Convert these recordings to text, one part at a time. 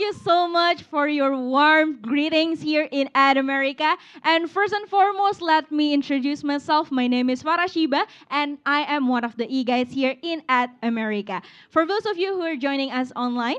you so much for your warm greetings here in Ad America. And first and foremost, let me introduce myself. My name is Farah Shiba, and I am one of the e-guides here in Ad America. For those of you who are joining us online,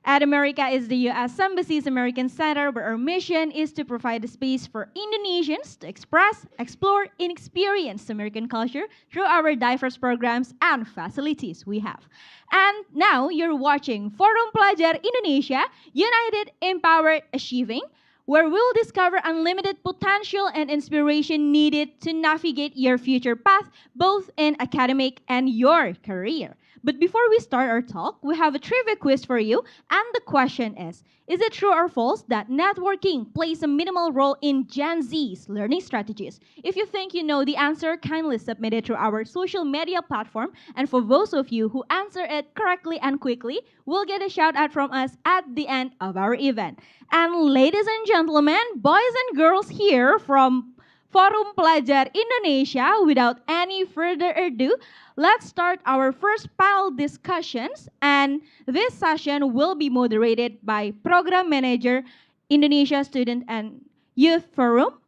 Ad America is the U.S. Embassy's American Center, where our mission is to provide a space for Indonesians to express, explore, and experience American culture through our diverse programs and facilities we have. And now you're watching Forum Pelajar Indonesia, United, Empowered, Achieving, where we'll discover unlimited potential and inspiration needed to navigate your future path, both in academic and your career. But before we start our talk, we have a trivia quiz for you, and the question is it true or false that networking plays a minimal role in Gen Z's learning strategies? If you think you know the answer, kindly submit it through our social media platform, and for those of you who answer it correctly and quickly, we'll get a shout out from us at the end of our event. And ladies and gentlemen, boys and girls here from Forum Pelajar Indonesia, without any further ado, let's start our first panel discussions, and this session will be moderated by Program Manager, Indonesia Student and Youth Forum.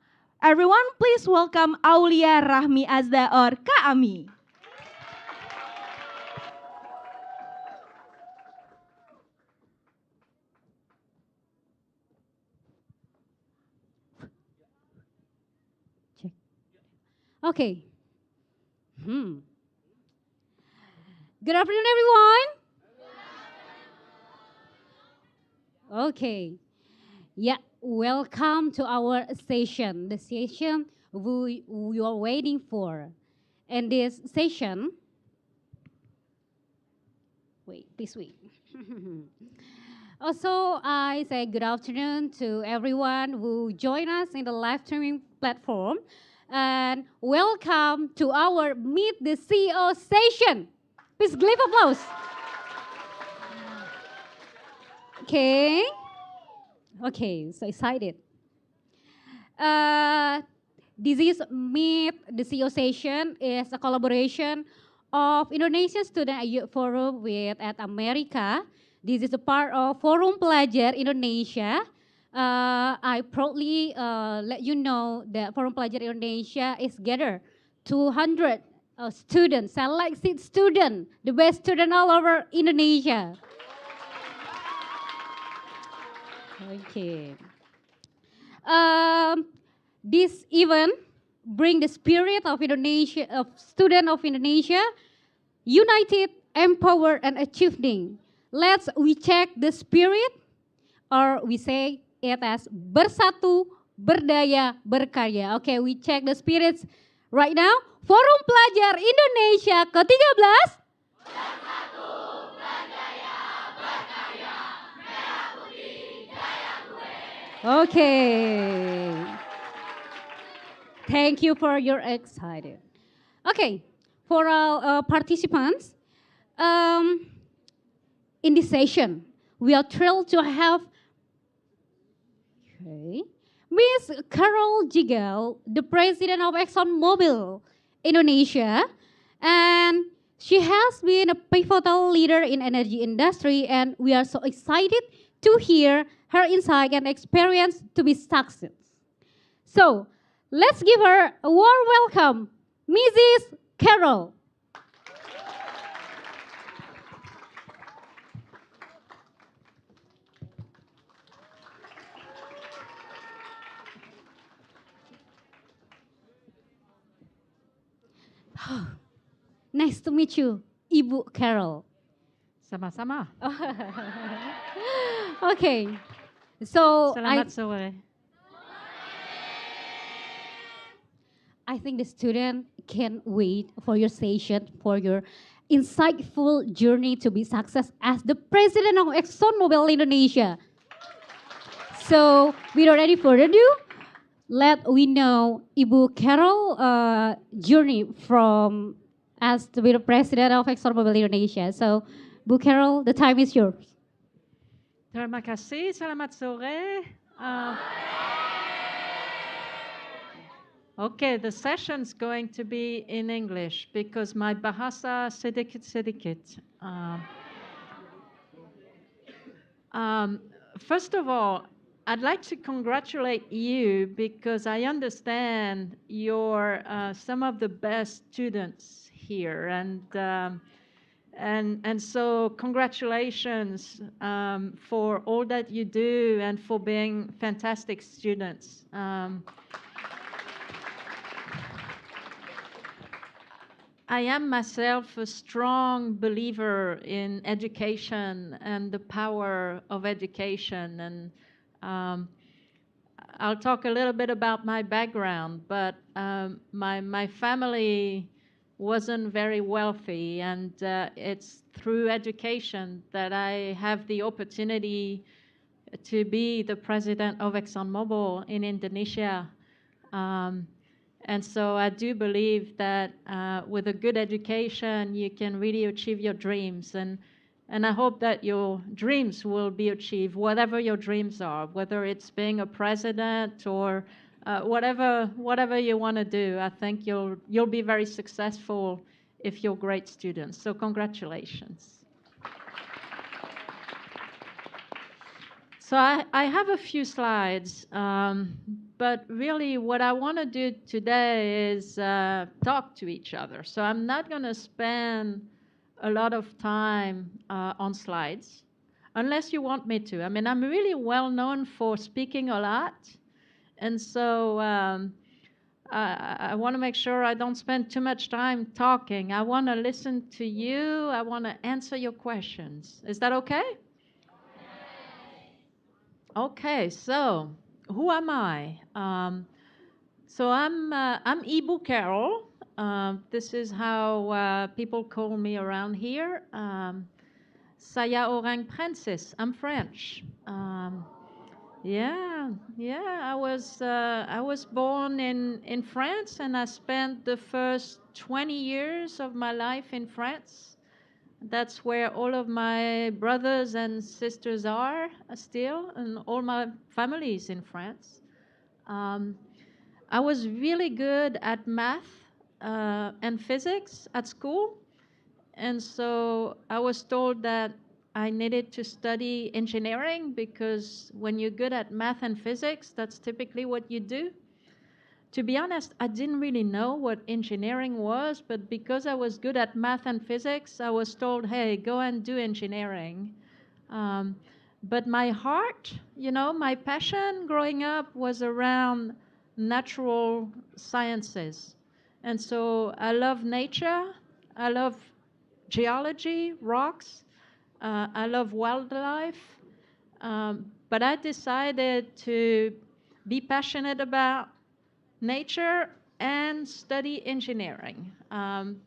Everyone, please welcome Aulia, Rahmi, Azda, or Kak Ami. Okay. Good afternoon, everyone. Okay. Yeah, welcome to our session, the session we are waiting for. And this session, please wait. Also, I say good afternoon to everyone who joined us in the live streaming platform. And welcome to our Meet the CEO session. Please give applause. Okay. Okay, so excited. This is Meet the CEO session is a collaboration of Indonesia Student Youth Forum with Ad America. This is a part of Forum Pelajar Indonesia. I proudly let you know that Forum Pelajar Indonesia is gathered 200 students, selected students, the best student all over Indonesia. Okay. This event bring the spirit of Indonesia, of student of Indonesia, united, empowered, and achieving. Let's we check the spirit, or we say it as bersatu, berdaya, berkarya. Okay, we check the spirits right now. Forum Pelajar Indonesia ke-13. Bersatu, berdaya, berkarya, merah putih, jaya gue. Okay. Thank you for your excited. Okay, for our participants, in this session, we are thrilled to have Miss Carole Gall, the president of ExxonMobil Indonesia, and she has been a pivotal leader in energy industry, and we are so excited to hear her insight and experience to be success. So, let's give her a warm welcome, Mrs. Carole. Nice to meet you, Ibu Carole. Sama-sama. Okay, so Selamat sore. I think the student can't wait for your session, for your insightful journey to be success as the president of ExxonMobil Indonesia. So, without any further ado, let we know Ibu Carole journey from as to be the president of ExxonMobil Indonesia. So, Bu Carole, the time is yours. Terima kasih. Selamat sore. Okay, the session's going to be in English because my bahasa sedikit-sedikit. first of all, I'd like to congratulate you because I understand you're some of the best students here, and so congratulations for all that you do and for being fantastic students. I am myself a strong believer in education and the power of education. And I'll talk a little bit about my background, but my family wasn't very wealthy, and it's through education that I have the opportunity to be the president of ExxonMobil in Indonesia. And so I do believe that with a good education, you can really achieve your dreams. And I hope that your dreams will be achieved, whatever your dreams are, whether it's being a president or whatever you want to do. I think you'll be very successful if you're great students. So congratulations. So I have a few slides, but really what I want to do today is talk to each other. So I'm not going to spend a lot of time on slides, unless you want me to. I mean, I'm really well known for speaking a lot, and so I want to make sure I don't spend too much time talking. I want to listen to you. I want to answer your questions. Is that okay? Okay, so who am I? So I'm Ibu Carole. This is how people call me around here. Saya orang Prancis. I'm French. Yeah. I was born in France, and I spent the first 20 years of my life in France. That's where all of my brothers and sisters are still, and all my family is in France. I was really good at math and physics at school, and so I was told that I needed to study engineering because when you're good at math and physics, that's typically what you do. To be honest, I didn't really know what engineering was, but because I was good at math and physics, I was told, hey, go and do engineering. But my heart, my passion growing up was around natural sciences. And so I love nature, I love geology, rocks, I love wildlife. But I decided to be passionate about nature and study engineering. And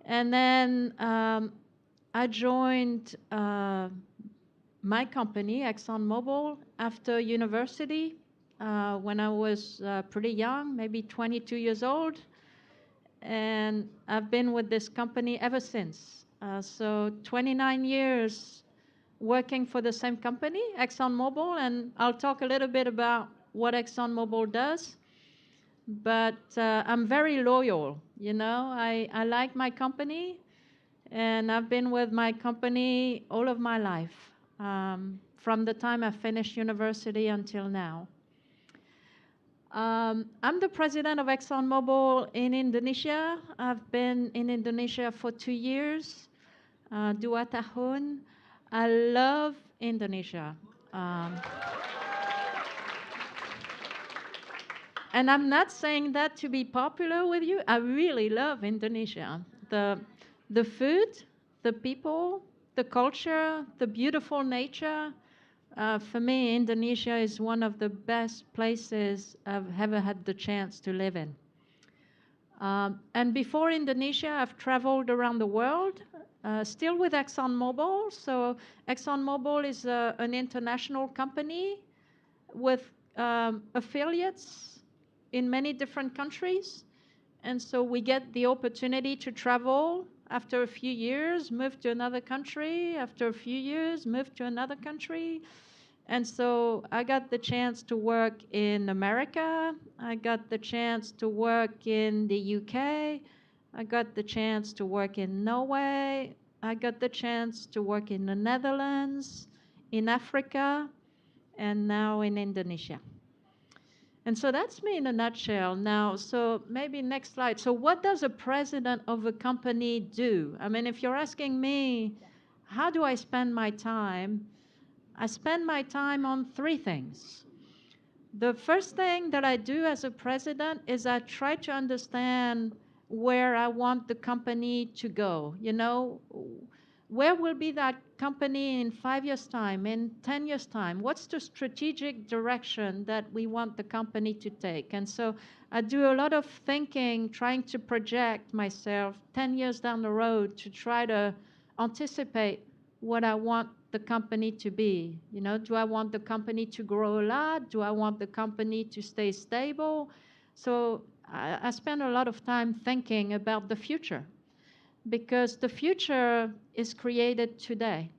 then I joined my company, ExxonMobil, after university when I was pretty young, maybe 22 years old. And I've been with this company ever since. So 29 years working for the same company, ExxonMobil, and I'll talk a little bit about what ExxonMobil does. But I'm very loyal, I like my company, and I've been with my company all of my life, from the time I finished university until now. I'm the president of ExxonMobil in Indonesia. I've been in Indonesia for 2 years, 2 tahun. I love Indonesia. And I'm not saying that to be popular with you. I really love Indonesia. The food, the people, the culture, the beautiful nature. For me, Indonesia is one of the best places I've ever had the chance to live in. And before Indonesia, I've traveled around the world, still with ExxonMobil. So ExxonMobil is an international company with affiliates in many different countries. And so we get the opportunity to travel after a few years, move to another country, after a few years, move to another country. And so I got the chance to work in America. I got the chance to work in the UK. I got the chance to work in Norway. I got the chance to work in the Netherlands, in Africa, and now in Indonesia. And so that's me in a nutshell. Now, so maybe next slide. So what does a president of a company do? I mean, if you're asking me, how do I spend my time? I spend my time on three things. The first thing that I do as a president is I try to understand where I want the company to go. You know, where will be that company in 5 years' time, in 10 years' time? What's the strategic direction that we want the company to take? And so I do a lot of thinking, trying to project myself 10 years down the road to try to anticipate what I want the company to be. You know, do I want the company to grow a lot? Do I want the company to stay stable? So I spend a lot of time thinking about the future, because the future is created today.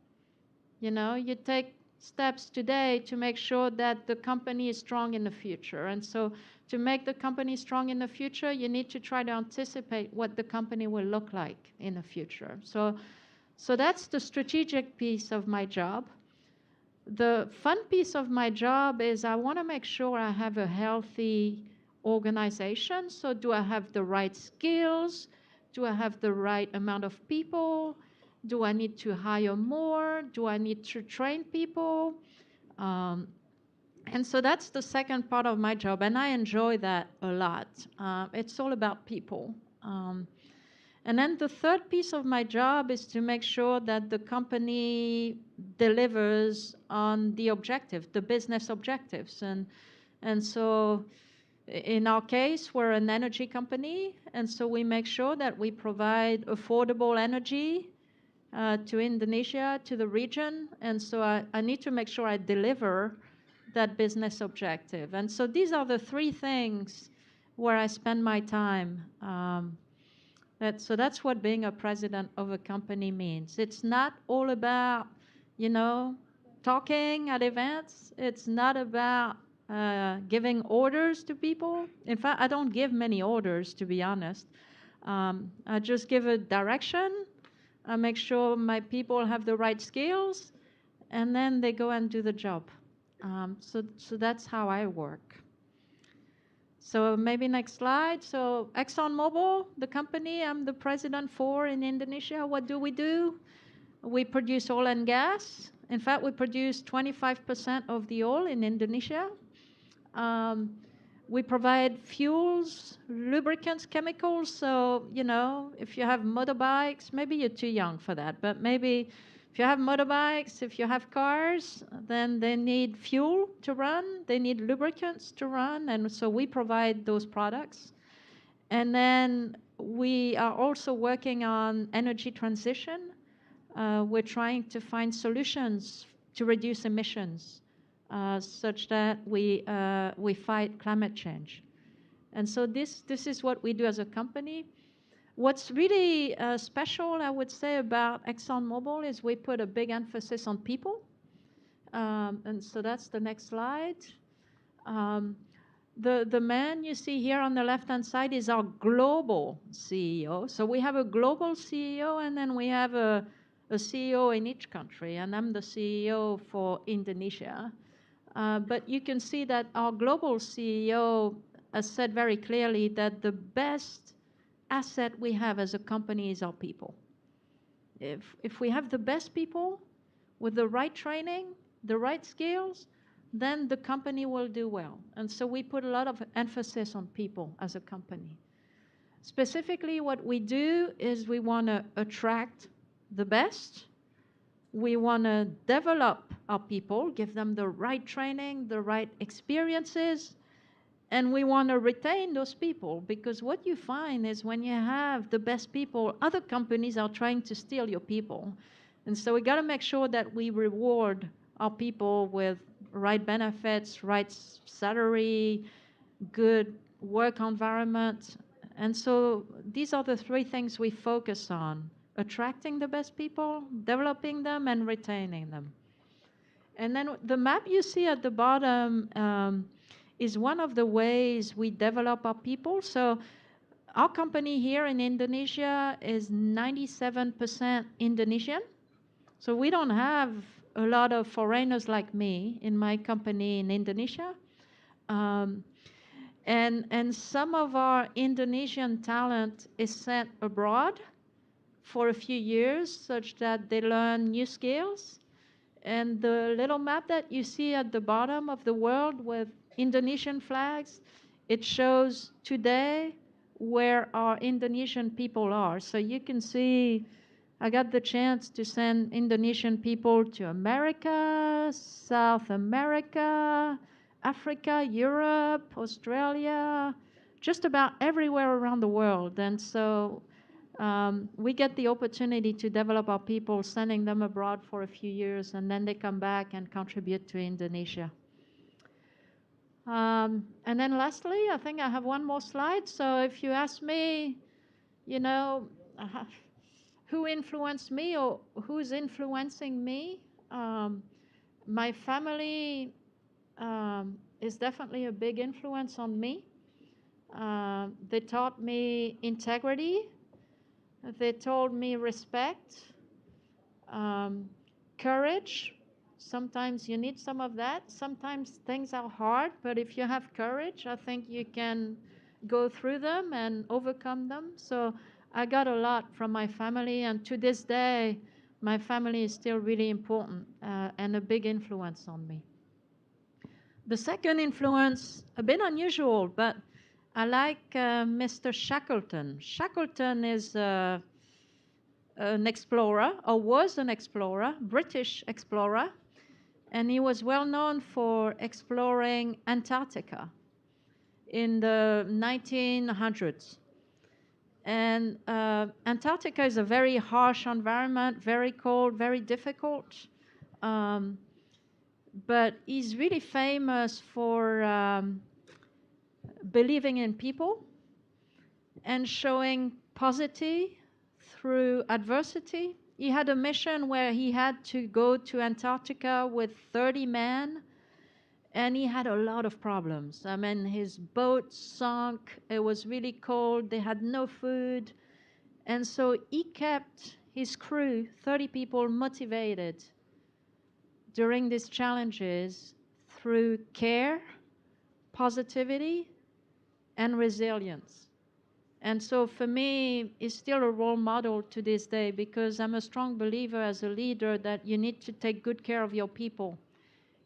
You know, you take steps today to make sure that the company is strong in the future. And so to make the company strong in the future, you need to try to anticipate what the company will look like in the future. So that's the strategic piece of my job. The fun piece of my job is I want to make sure I have a healthy organization. So do I have the right skills? Do I have the right amount of people? Do I need to hire more? Do I need to train people? And so that's the second part of my job, and I enjoy that a lot. It's all about people. And then the third piece of my job is to make sure that the company delivers on the objective, the business objectives. And so in our case, we're an energy company, and so we make sure that we provide affordable energy to Indonesia, to the region. And so I need to make sure I deliver that business objective. And so these are the three things where I spend my time. So that's what being a president of a company means. It's not all about, you know, talking at events. It's not about giving orders to people. In fact, I don't give many orders, to be honest. I just give a direction. I make sure my people have the right skills, and then they go and do the job. So that's how I work. So maybe next slide. So ExxonMobil, the company I'm the president for in Indonesia, what do? We produce oil and gas. In fact, we produce 25% of the oil in Indonesia. We provide fuels, lubricants, chemicals. So, you know, if you have motorbikes, maybe you're too young for that, but maybe if you have motorbikes, if you have cars, then they need fuel to run, they need lubricants to run, and so we provide those products. And then we are also working on energy transition. We're trying to find solutions to reduce emissions such that we fight climate change. And so this is what we do as a company. What's really special, I would say, about ExxonMobil is we put a big emphasis on people. And so that's the next slide. The man you see here on the left-hand side is our global CEO. So we have a global CEO, and then we have a CEO in each country, and I'm the CEO for Indonesia. But you can see that our global CEO has said very clearly that the best asset we have as a company is our people. If we have the best people with the right training, the right skills, then the company will do well. And so we put a lot of emphasis on people as a company. Specifically, what we do is we want to attract the best. We want to develop our people, give them the right training, the right experiences, and we want to retain those people, because what you find is when you have the best people, other companies are trying to steal your people. And so we got to make sure that we reward our people with right benefits, right salary, good work environment. And so these are the three things we focus on: attracting the best people, developing them, and retaining them. And then the map you see at the bottom is one of the ways we develop our people. So our company here in Indonesia is 97% Indonesian. So we don't have a lot of foreigners like me in my company in Indonesia. And some of our Indonesian talent is sent abroad for a few years such that they learn new skills. And the little map that you see at the bottom of the world with Indonesian flags, it shows today where our Indonesian people are. So you can see I got the chance to send Indonesian people to America, South America, Africa, Europe, Australia, just about everywhere around the world. And so we get the opportunity to develop our people, sending them abroad for a few years, and then they come back and contribute to Indonesia. And then lastly, I think I have one more slide. So if you ask me, you know, who influenced me or who's influencing me, my family is definitely a big influence on me. They taught me integrity. They told me respect, courage. Sometimes you need some of that. Sometimes things are hard, but if you have courage, I think you can go through them and overcome them. So I got a lot from my family, and to this day, my family is still really important and a big influence on me. The second influence, a bit unusual, but I like Mr. Shackleton. Shackleton is an explorer, or was an explorer, British explorer, and he was well known for exploring Antarctica in the 1900s. And Antarctica is a very harsh environment, very cold, very difficult. But he's really famous for believing in people and showing positivity through adversity. He had a mission where he had to go to Antarctica with 30 men, and he had a lot of problems. I mean, his boat sunk, it was really cold, they had no food, and so he kept his crew, 30 people, motivated during these challenges through care, positivity, and resilience. And so for me, it's still a role model to this day, because I'm a strong believer as a leader that you need to take good care of your people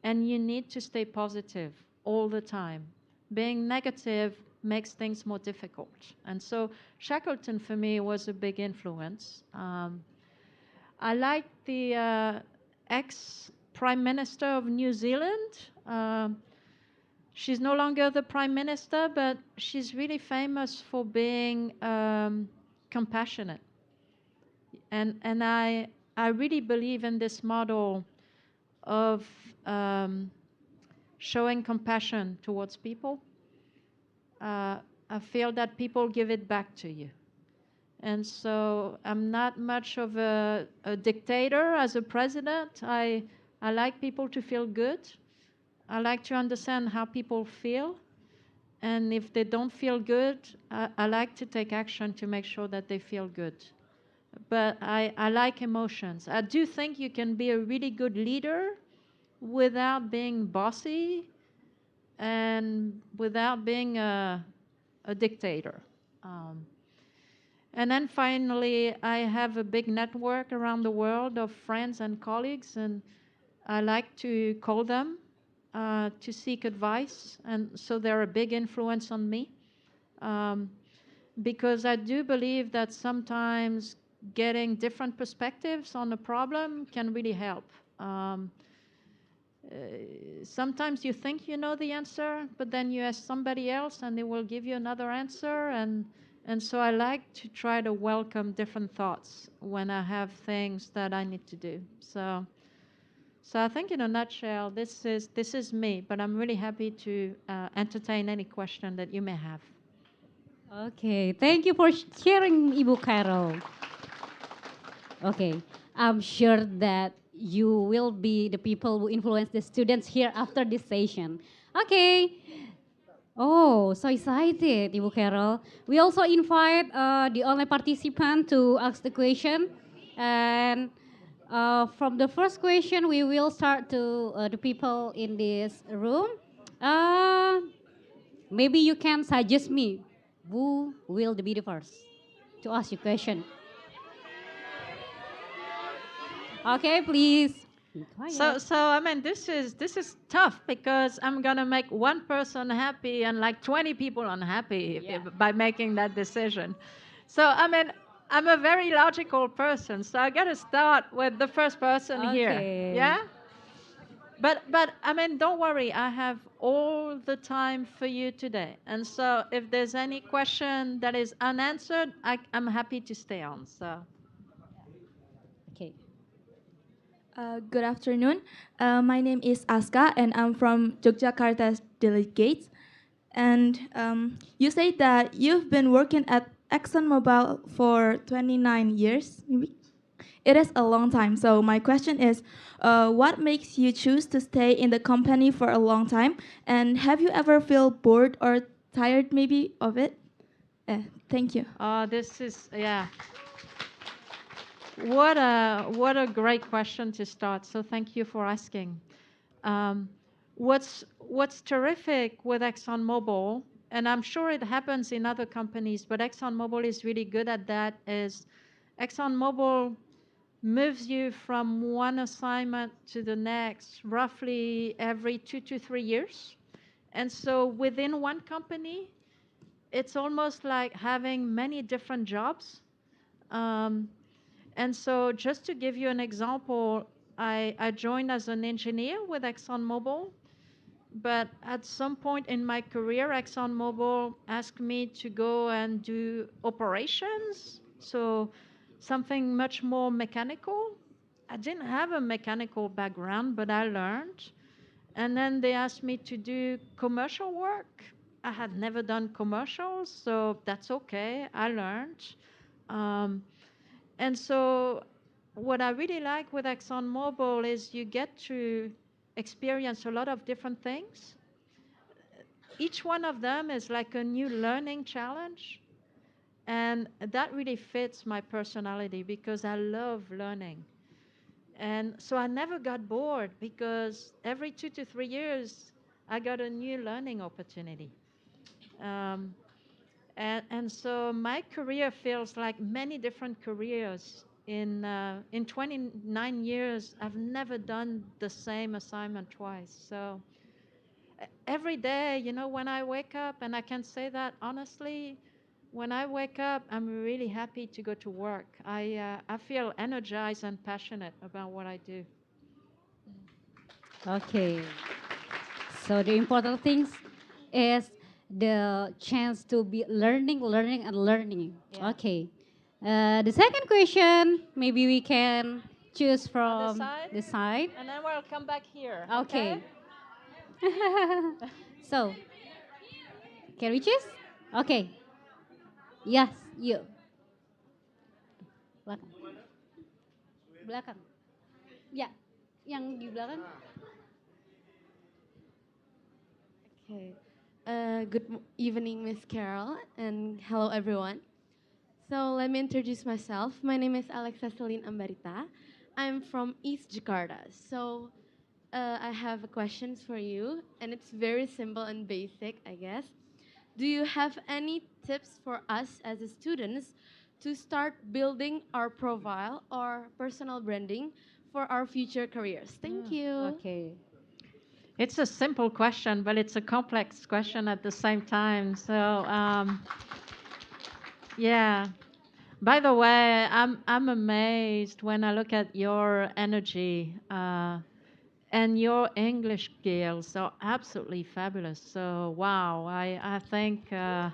and you need to stay positive all the time. Being negative makes things more difficult. And so Shackleton for me was a big influence. I like the ex-Prime Minister of New Zealand. She's no longer the Prime Minister, but she's really famous for being compassionate. And I really believe in this model of showing compassion towards people. I feel that people give it back to you. And so I'm not much of a dictator as a president. I like people to feel good. I like to understand how people feel. And if they don't feel good, I like to take action to make sure that they feel good. But I like emotions. I do think you can be a really good leader without being bossy and without being a dictator. And then finally, I have a big network around the world of friends and colleagues, and I like to call them to seek advice, and so they're a big influence on me, because I do believe that sometimes getting different perspectives on a problem can really help. Sometimes you think you know the answer, but then you ask somebody else and they will give you another answer, and so I like to try to welcome different thoughts when I have things that I need to do. So I think in a nutshell, this is me, but I'm really happy to entertain any question that you may have. Okay, thank you for sharing, Ibu Carole. Okay, I'm sure that you will be the people who influence the students here after this session. Okay. Oh, so excited, Ibu Carole. We also invite the online participant to ask the question, and From the first question, we will start to the people in this room. Uh, Maybe you can suggest me who will be the first to ask you question. Okay, please. Be So, quiet. so I mean, this is tough because I'm gonna make one person happy and like 20 people unhappy by making that decision. So, I mean, I'm a very logical person, so I gotta start with the first person here. Okay. Yeah. But I mean, don't worry. I have all the time for you today, and so if there's any question that is unanswered, I'm happy to stay on. So. Okay. Good afternoon. My name is Azda, and I'm from Yogyakarta's Delegates. And you say that you've been working at ExxonMobil for 29 years, maybe? It is a long time. So my question is, what makes you choose to stay in the company for a long time? And have you ever feel bored or tired maybe of it? Thank you. This is yeah. What a great question to start. So thank you for asking. Um, what's terrific with ExxonMobil, and I'm sure it happens in other companies, but ExxonMobil is really good at that. Is ExxonMobil moves you from one assignment to the next roughly every 2 to 3 years, and so within one company, it's almost like having many different jobs. Um, and so, just to give you an example, I joined as an engineer with ExxonMobil, but at some point in my career, ExxonMobil asked me to go and do operations, so something much more mechanical. I didn't have a mechanical background, but I learned. And then they asked me to do commercial work. I had never done commercials, so that's okay. I learned. Um, and so, what I really like with ExxonMobil is you get to experience a lot of different things. Each one of them is like a new learning challenge. And that really fits my personality because I love learning. And so I never got bored because every 2 to 3 years, I got a new learning opportunity. Um, and so my career feels like many different careers. In 29 years, I've never done the same assignment twice. So every day, when I wake up, and I can say that honestly, when I wake up, I'm really happy to go to work. I feel energized and passionate about what I do. Okay. So the important things is the chance to be learning, learning, and learning. Yeah. Okay. The second question, maybe we can choose On the from side, the side. and then we'll come back here. Okay. So, can we choose? Okay. Yes, you. Belakang. Belakang. Ya, yang di belakang. Okay. Good evening, Miss Carole, and hello, everyone. So let me introduce myself. My name is Alexa Celine Ambarita. I'm from East Jakarta. So I have questions for you, and it's very simple and basic, I guess. Do you have any tips for us as students to start building our profile or personal branding for our future careers? Thank you. Okay. It's a simple question, but it's a complex question at the same time. So, yeah. By the way, I'm amazed when I look at your energy and your English skills are absolutely fabulous. So, wow, I think the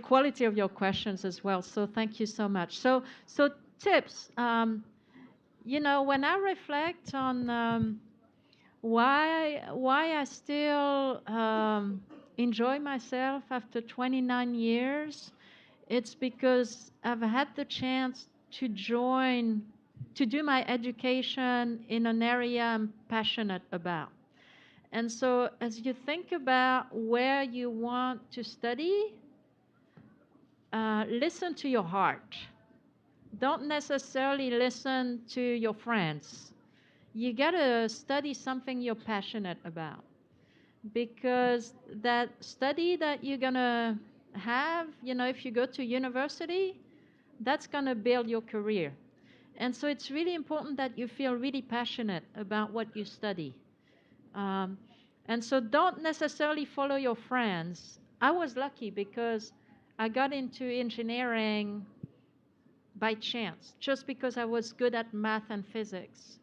quality of your questions as well. So, thank you so much. So tips. When I reflect on why I still enjoy myself after 29 years, it's because I've had the chance to do my education in an area I'm passionate about. And so, as you think about where you want to study, listen to your heart. don't necessarily listen to your friends. You got to study something you're passionate about, because that study that you're going to have, if you go to university, that's going to build your career. And so it's really important that you feel really passionate about what you study. Um, and so don't necessarily follow your friends. I was lucky because I got into engineering by chance, just because I was good at math and physics.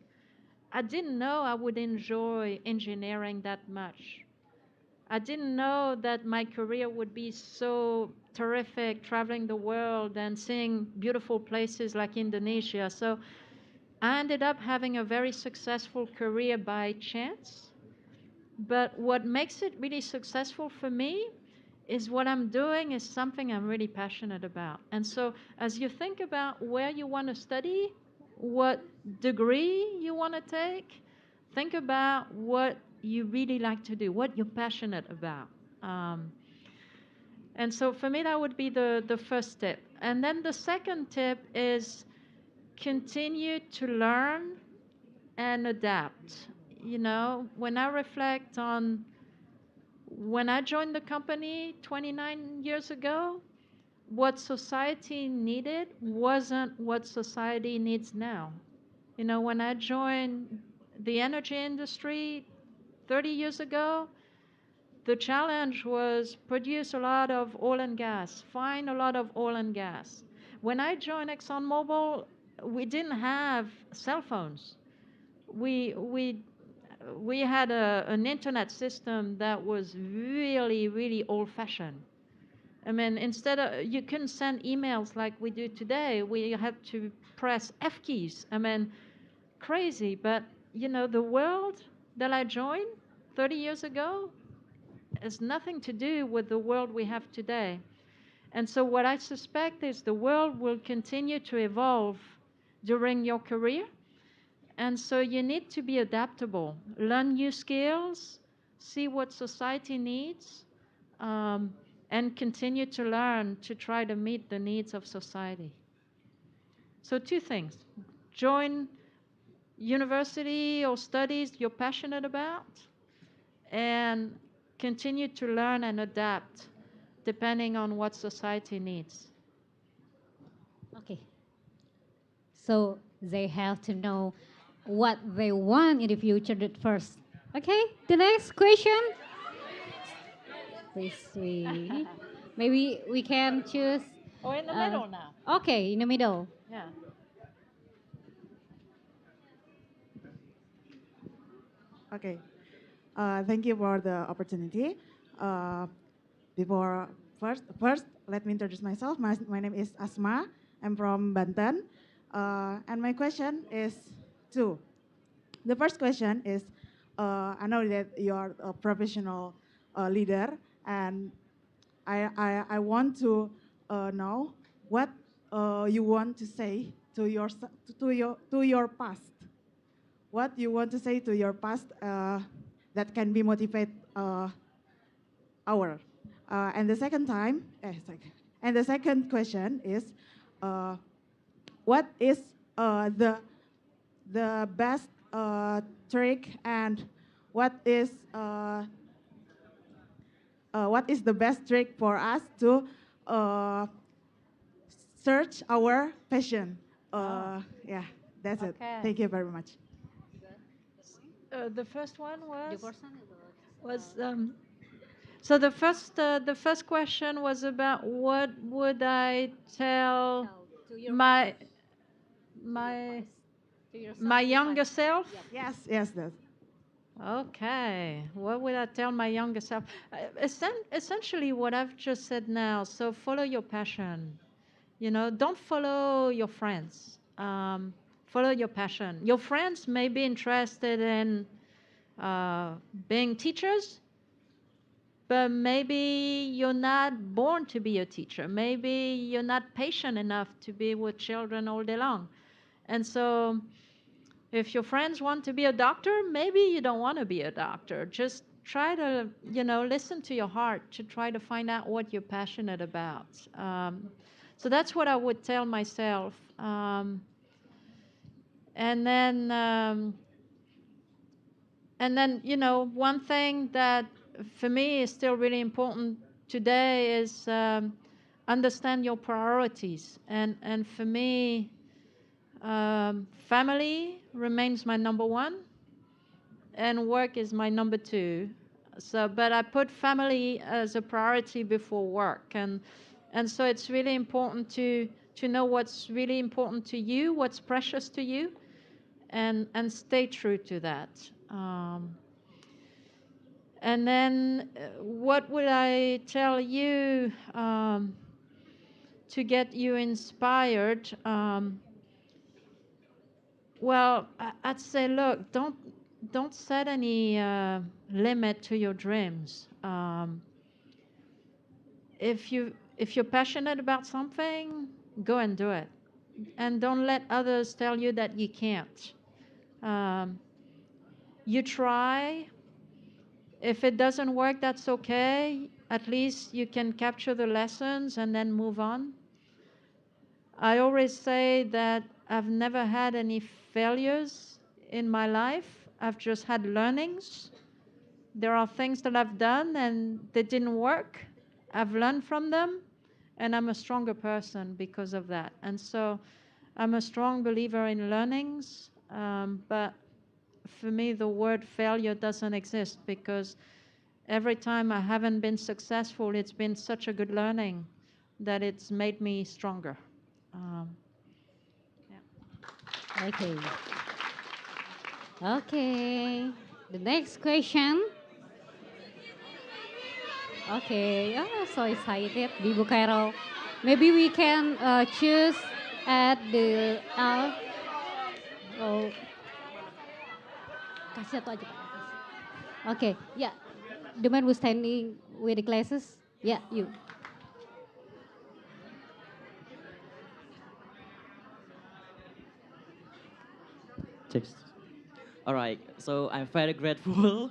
I didn't know I would enjoy engineering that much. I didn't know that my career would be so terrific, traveling the world and seeing beautiful places like Indonesia. So I ended up having a very successful career by chance. But what makes it really successful for me is what I'm doing is something I'm really passionate about. And so as you think about where you want to study, what degree you want to take, think about what you really like to do, what you're passionate about. Um, and so for me, that would be the first tip. And then the second tip is continue to learn and adapt. When I reflect on when I joined the company 29 years ago, what society needed wasn't what society needs now. When I joined the energy industry 30 years ago, the challenge was produce a lot of oil and gas, find a lot of oil and gas. When I joined ExxonMobil, we didn't have cell phones. We had an internet system that was really, really old-fashioned. I mean, instead of you couldn't send emails like we do today. We had to press F keys. I mean, crazy. But the world that I joined 30 years ago has nothing to do with the world we have today. And so, what I suspect is the world will continue to evolve during your career. And so you need to be adaptable, learn new skills, see what society needs, um, and continue to learn to try to meet the needs of society. So two things: join university or studies you're passionate about, and continue to learn and adapt depending on what society needs. Okay. So they have to know what they want in the future at first. Okay, the next question. Please, maybe we can choose. Oh, in the uh, middle now. Okay, in the middle. Yeah. Okay. Thank you for the opportunity. Uh, before first, let me introduce myself. My name is Asma. I'm from Banten, and my question is two. The first question is, I know that you are a professional leader, and I want to know what you want to say to your past. What you want to say to your past that can be motivate our. And the second time, and the second question is, what is the best trick, and what is the best trick for us to search our passion? Yeah, that's it. Okay. Thank you very much. The first one was so the first question was about what would I tell my my my younger self? Yes, yes, that's. Okay, what would I tell my younger self? Essentially, what I've just said now. So follow your passion. Don't follow your friends. Follow your passion. Your friends may be interested in being teachers, but maybe you're not born to be a teacher. Maybe you're not patient enough to be with children all day long. And so if your friends want to be a doctor, maybe you don't want to be a doctor. Just try to, listen to your heart to try to find out what you're passionate about. So that's what I would tell myself. And then, you know, one thing that for me is still really important today is understand your priorities. And for me, family remains my number one, and work is my number two. So, but I put family as a priority before work, and so it's really important to know what's really important to you, what's precious to you, and stay true to that. And then, what would I tell you to get you inspired? Well, I'd say, look, don't set any limit to your dreams. If you're passionate about something, go and do it, and don't let others tell you that you can't. You try. If it doesn't work, that's okay. At least you can capture the lessons and then move on. I always say that I've never had any failures in my life. I've just had learnings. There are things that I've done and they didn't work. I've learned from them, and I'm a stronger person because of that. And so I'm a strong believer in learnings, but for me, the word failure doesn't exist, because every time I haven't been successful, it's been such a good learning that it's made me stronger. Yeah. Okay. Okay. The next question. Okay. Oh, so excited, Ibu Carole. Maybe we can choose at the oh, kasih satu aja Pak. Okay. Yeah. The man who's standing with the glasses. Yeah, you. Cheers. All right, so I'm very grateful.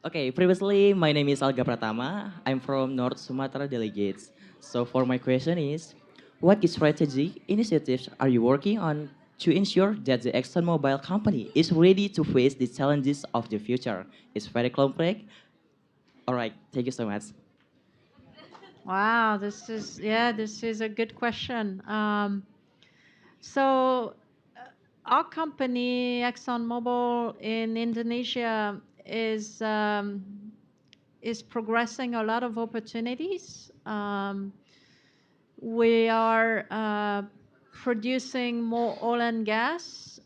Okay, previously my name is Alga Pratama. I'm from North Sumatra Delegates. So for my question is, what strategy initiatives are you working on to ensure that the ExxonMobil company is ready to face the challenges of the future? It's very complex. All right, thank you so much. Wow, this is a good question. So our company, ExxonMobil in Indonesia, is progressing a lot of opportunities. We are producing more oil and gas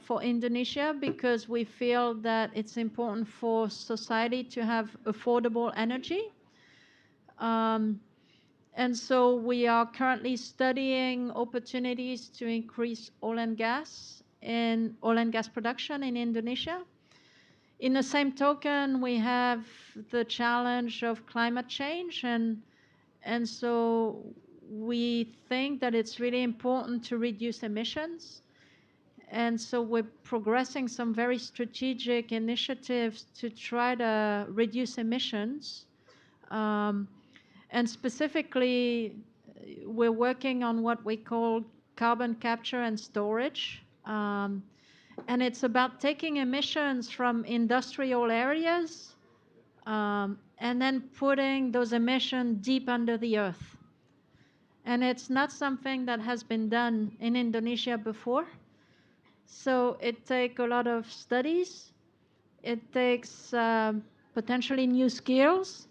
for Indonesia, because we feel that it's important for society to have affordable energy. And so we are currently studying opportunities to increase oil and gas production in Indonesia. In the same token, we have the challenge of climate change, and so we think that it's really important to reduce emissions. And so we're progressing some very strategic initiatives to try to reduce emissions. And specifically, we're working on what we call carbon capture and storage. And it's about taking emissions from industrial areas and then putting those emissions deep under the earth. And it's not something that has been done in Indonesia before. So it takes a lot of studies. It takes potentially new skills.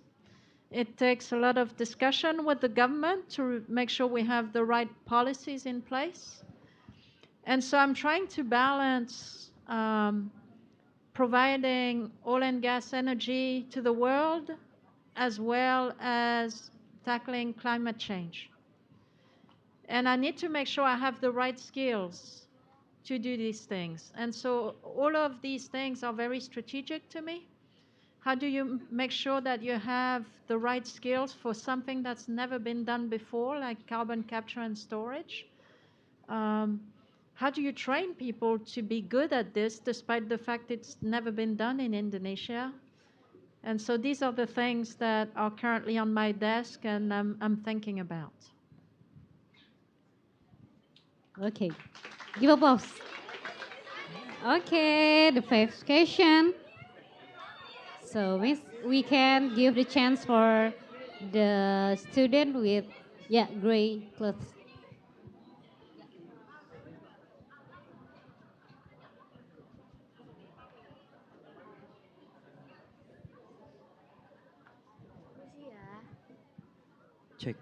It takes a lot of discussion with the government to make sure we have the right policies in place. And so I'm trying to balance providing oil and gas energy to the world, as well as tackling climate change. And I need to make sure I have the right skills to do these things. And so all of these things are very strategic to me. How do you make sure that you have the right skills for something that's never been done before, like carbon capture and storage? How do you train people to be good at this, despite the fact it's never been done in Indonesia? And so these are the things that are currently on my desk and I'm thinking about. Okay, give applause. Okay, the fifth question. So, Miss, we can give the chance for the student with, yeah, gray clothes. Check.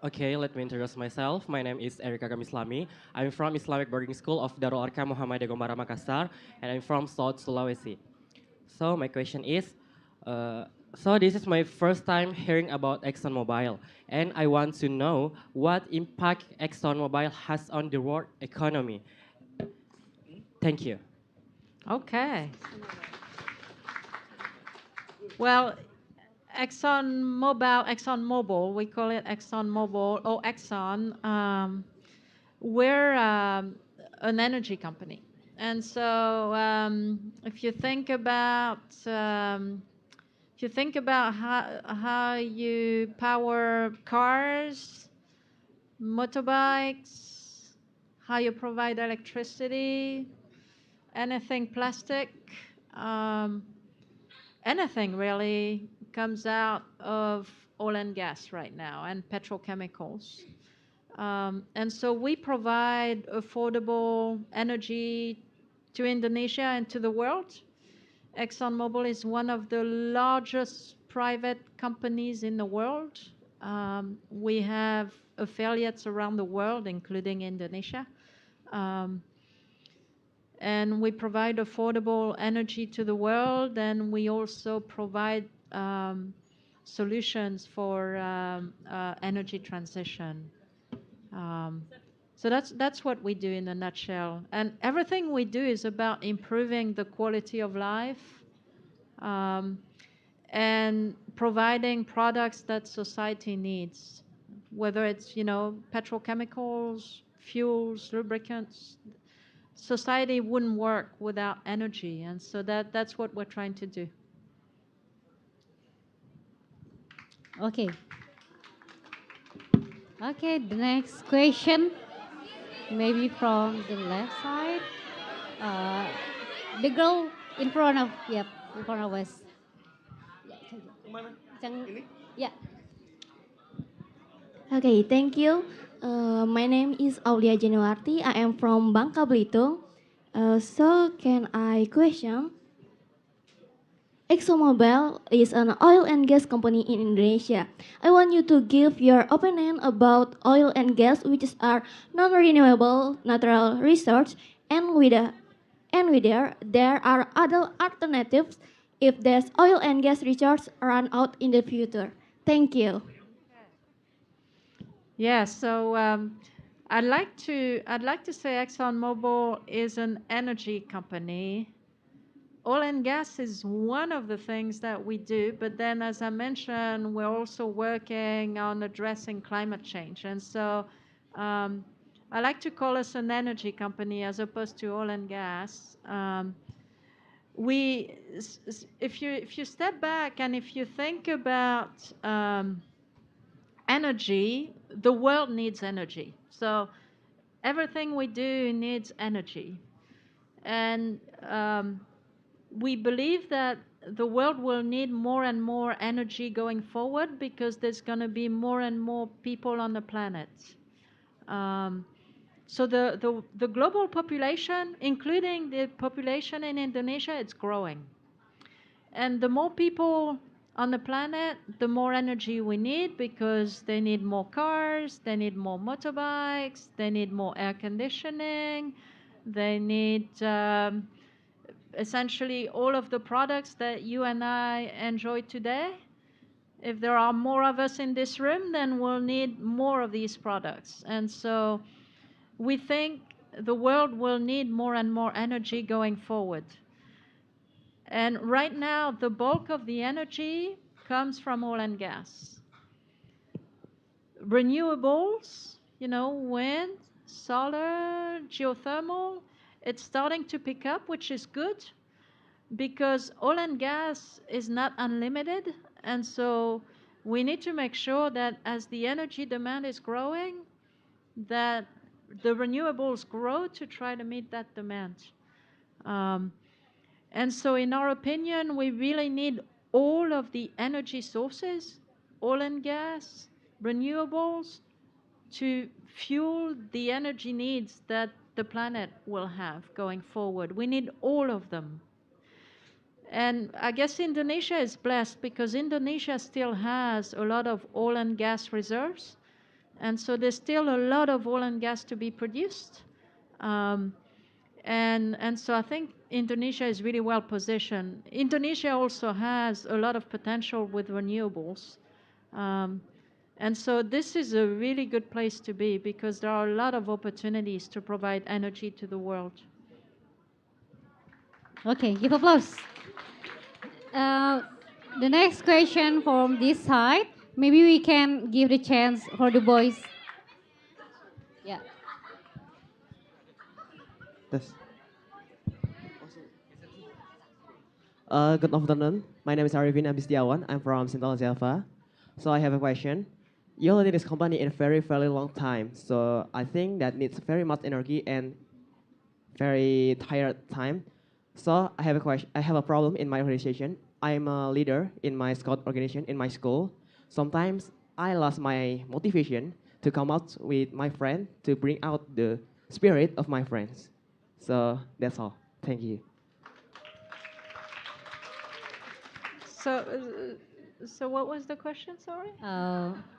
Okay, let me introduce myself. My name is Erika Kamislami. I'm from Islamic Boarding School of Darul Arkam Muhammadiyah Gomara Makassar, and I'm from South Sulawesi. So my question is, uh, so this is my first time hearing about ExxonMobil, and I want to know what impact ExxonMobil has on the world economy. Thank you. Okay. Well, ExxonMobil, we call it ExxonMobil or Exxon. We're an energy company, and so if you think about how you power cars, motorbikes, how you provide electricity, anything plastic, um, anything really comes out of oil and gas right now and petrochemicals. And so we provide affordable energy to Indonesia and to the world. ExxonMobil is one of the largest private companies in the world. We have affiliates around the world, including Indonesia. Um, and we provide affordable energy to the world, and we also provide solutions for energy transition. Um, so that's what we do in a nutshell. And everything we do is about improving the quality of life um, and providing products that society needs, whether it's, petrochemicals, fuels, lubricants. Society wouldn't work without energy, and so that's what we're trying to do. Okay. Okay, the next question, maybe from the left side. Uh, the girl in front of, yep, in front of us. Yeah. Okay, thank you. My name is Aulia Januarti. I am from Bangka Belitung. So can I question? ExxonMobil is an oil and gas company in Indonesia. I want you to give your opinion about oil and gas, which are non-renewable natural resources, and whether there are other alternatives if these oil and gas resources run out in the future. Thank you. Yeah, so I'd like to say ExxonMobil is an energy company. Oil and gas is one of the things that we do, but then, as I mentioned, we're also working on addressing climate change. And so I like to call us an energy company as opposed to oil and gas. If you step back and if you think about energy, the world needs energy. So everything we do needs energy. And we believe that the world will need more and more energy going forward because there's going to be more and more people on the planet. So the global population, including the population in Indonesia, it's growing. And the more people on the planet, the more energy we need because they need more cars, they need more motorbikes, they need more air conditioning, they need essentially all of the products that you and I enjoy today. If there are more of us in this room, then we'll need more of these products. And so we think the world will need more and more energy going forward. And right now, the bulk of the energy comes from oil and gas. Renewables, wind, solar, geothermal, it's starting to pick up, which is good because oil and gas is not unlimited. And so we need to make sure that as the energy demand is growing, that the renewables grow to try to meet that demand. And so in our opinion, we really need all of the energy sources, oil and gas, renewables, to fuel the energy needs that the planet will have going forward. We need all of them. And I guess Indonesia is blessed because Indonesia still has a lot of oil and gas reserves. And so there's still a lot of oil and gas to be produced. And so I think Indonesia is really well positioned. Indonesia also has a lot of potential with renewables. And so this is a really good place to be because there are a lot of opportunities to provide energy to the world. Okay, give applause. The next question from this side, maybe we can give the chance for the boys. Yeah. Yes. Good afternoon. My name is Arifin Abistiawan. I'm from Central Java. So I have a question. You already this company in a very, very long time. So I think that needs very much energy and very tired time. So I have a question. I have a problem in my organization. I'm a leader in my scout organization in my school. Sometimes I lost my motivation to come out with my friend to bring out the spirit of my friends. So that's all. Thank you. So what was the question, sorry?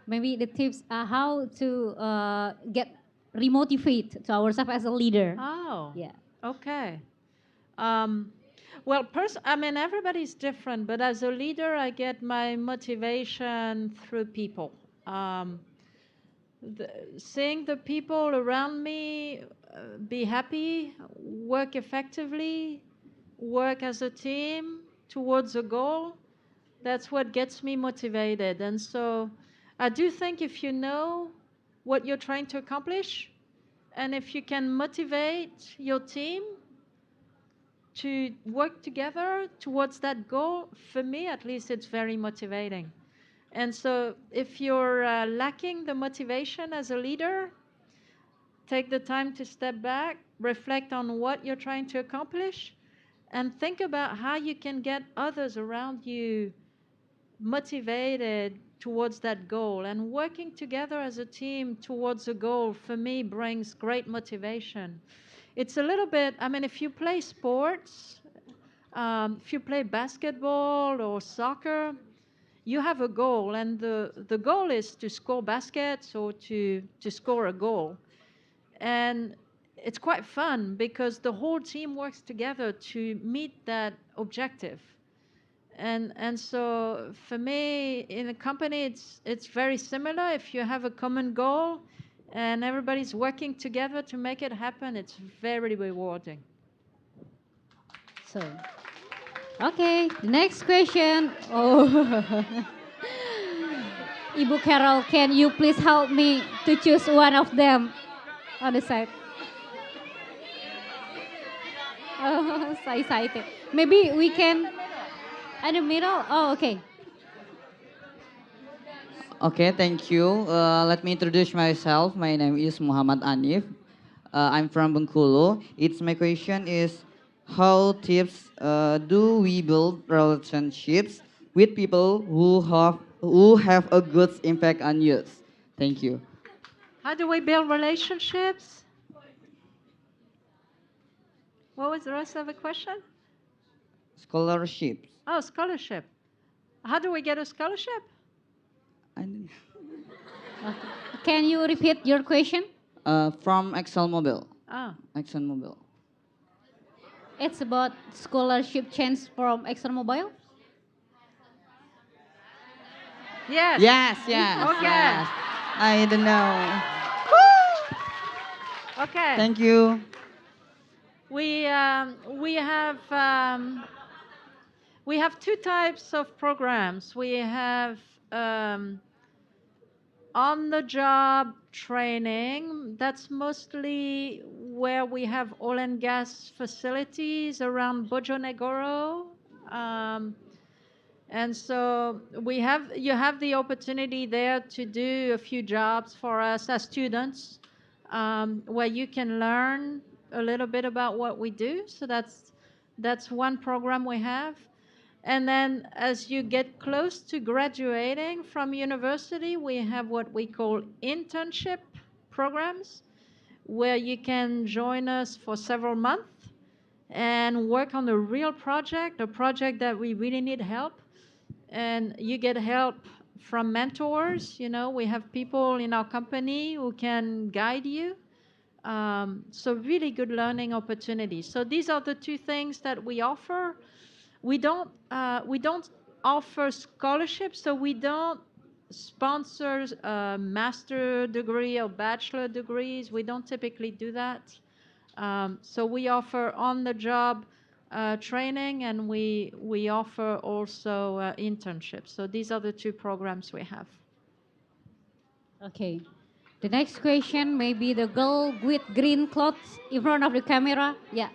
Maybe the tips are how to get remotivate to ourselves as a leader. Oh, Yeah. okay. Well, I mean, everybody's different, but as a leader, I get my motivation through people. Seeing the people around me be happy, work effectively, work as a team towards a goal, that's what gets me motivated. And so I do think if you know what you're trying to accomplish, and if you can motivate your team to work together towards that goal, for me at least, it's very motivating. And so if you're lacking the motivation as a leader, take the time to step back, reflect on what you're trying to accomplish, and think about how you can get others around you motivated towards that goal. And working together as a team towards a goal, for me, brings great motivation. It's a little bit, I mean, if you play sports, if you play basketball or soccer, you have a goal, and the goal is to score baskets or to score a goal. And it's quite fun because the whole team works together to meet that objective. And so for me, in a company, it's very similar. If you have a common goal and everybody's working together to make it happen, it's very rewarding. So, okay, next question. Oh, Ibu Carole, can you please help me to choose one of them on the side? Oh, so excited. Maybe we can in the middle. Oh, okay. Okay, thank you. Let me introduce myself. My name is Muhammad Anif. I'm from Bengkulu. My question is, how tips do we build relationships with people who have a good impact on youth? Thank you. How do we build relationships? What was the rest of the question? Scholarships. Oh, scholarship. How do we get a scholarship? Can you repeat your question? From ExxonMobil. Ah. ExxonMobil. It's about scholarship chance from ExxonMobil? Yes. Yes, yes. Okay. Yes. I don't know. Okay. Thank you. We have two types of programs. We have on-the-job training. That's mostly where we have oil and gas facilities around Bojonegoro. And so you have the opportunity there to do a few jobs for us as students. where you can learn a little bit about what we do. So that's one program we have. And then as you get close to graduating from university, we have what we call internship programs, where you can join us for several months and work on a real project, a project that we really need help. And you get help from mentors. You know, we have people in our company who can guide you. So really good learning opportunities. So these are the two things that we offer. We don't offer scholarships, so we don't sponsor master degree or bachelor degrees. We don't typically do that. So we offer on-the-job training, and we offer also internships. So these are the two programs we have. Okay. The next question may be the girl with green clothes in front of the camera. Yeah.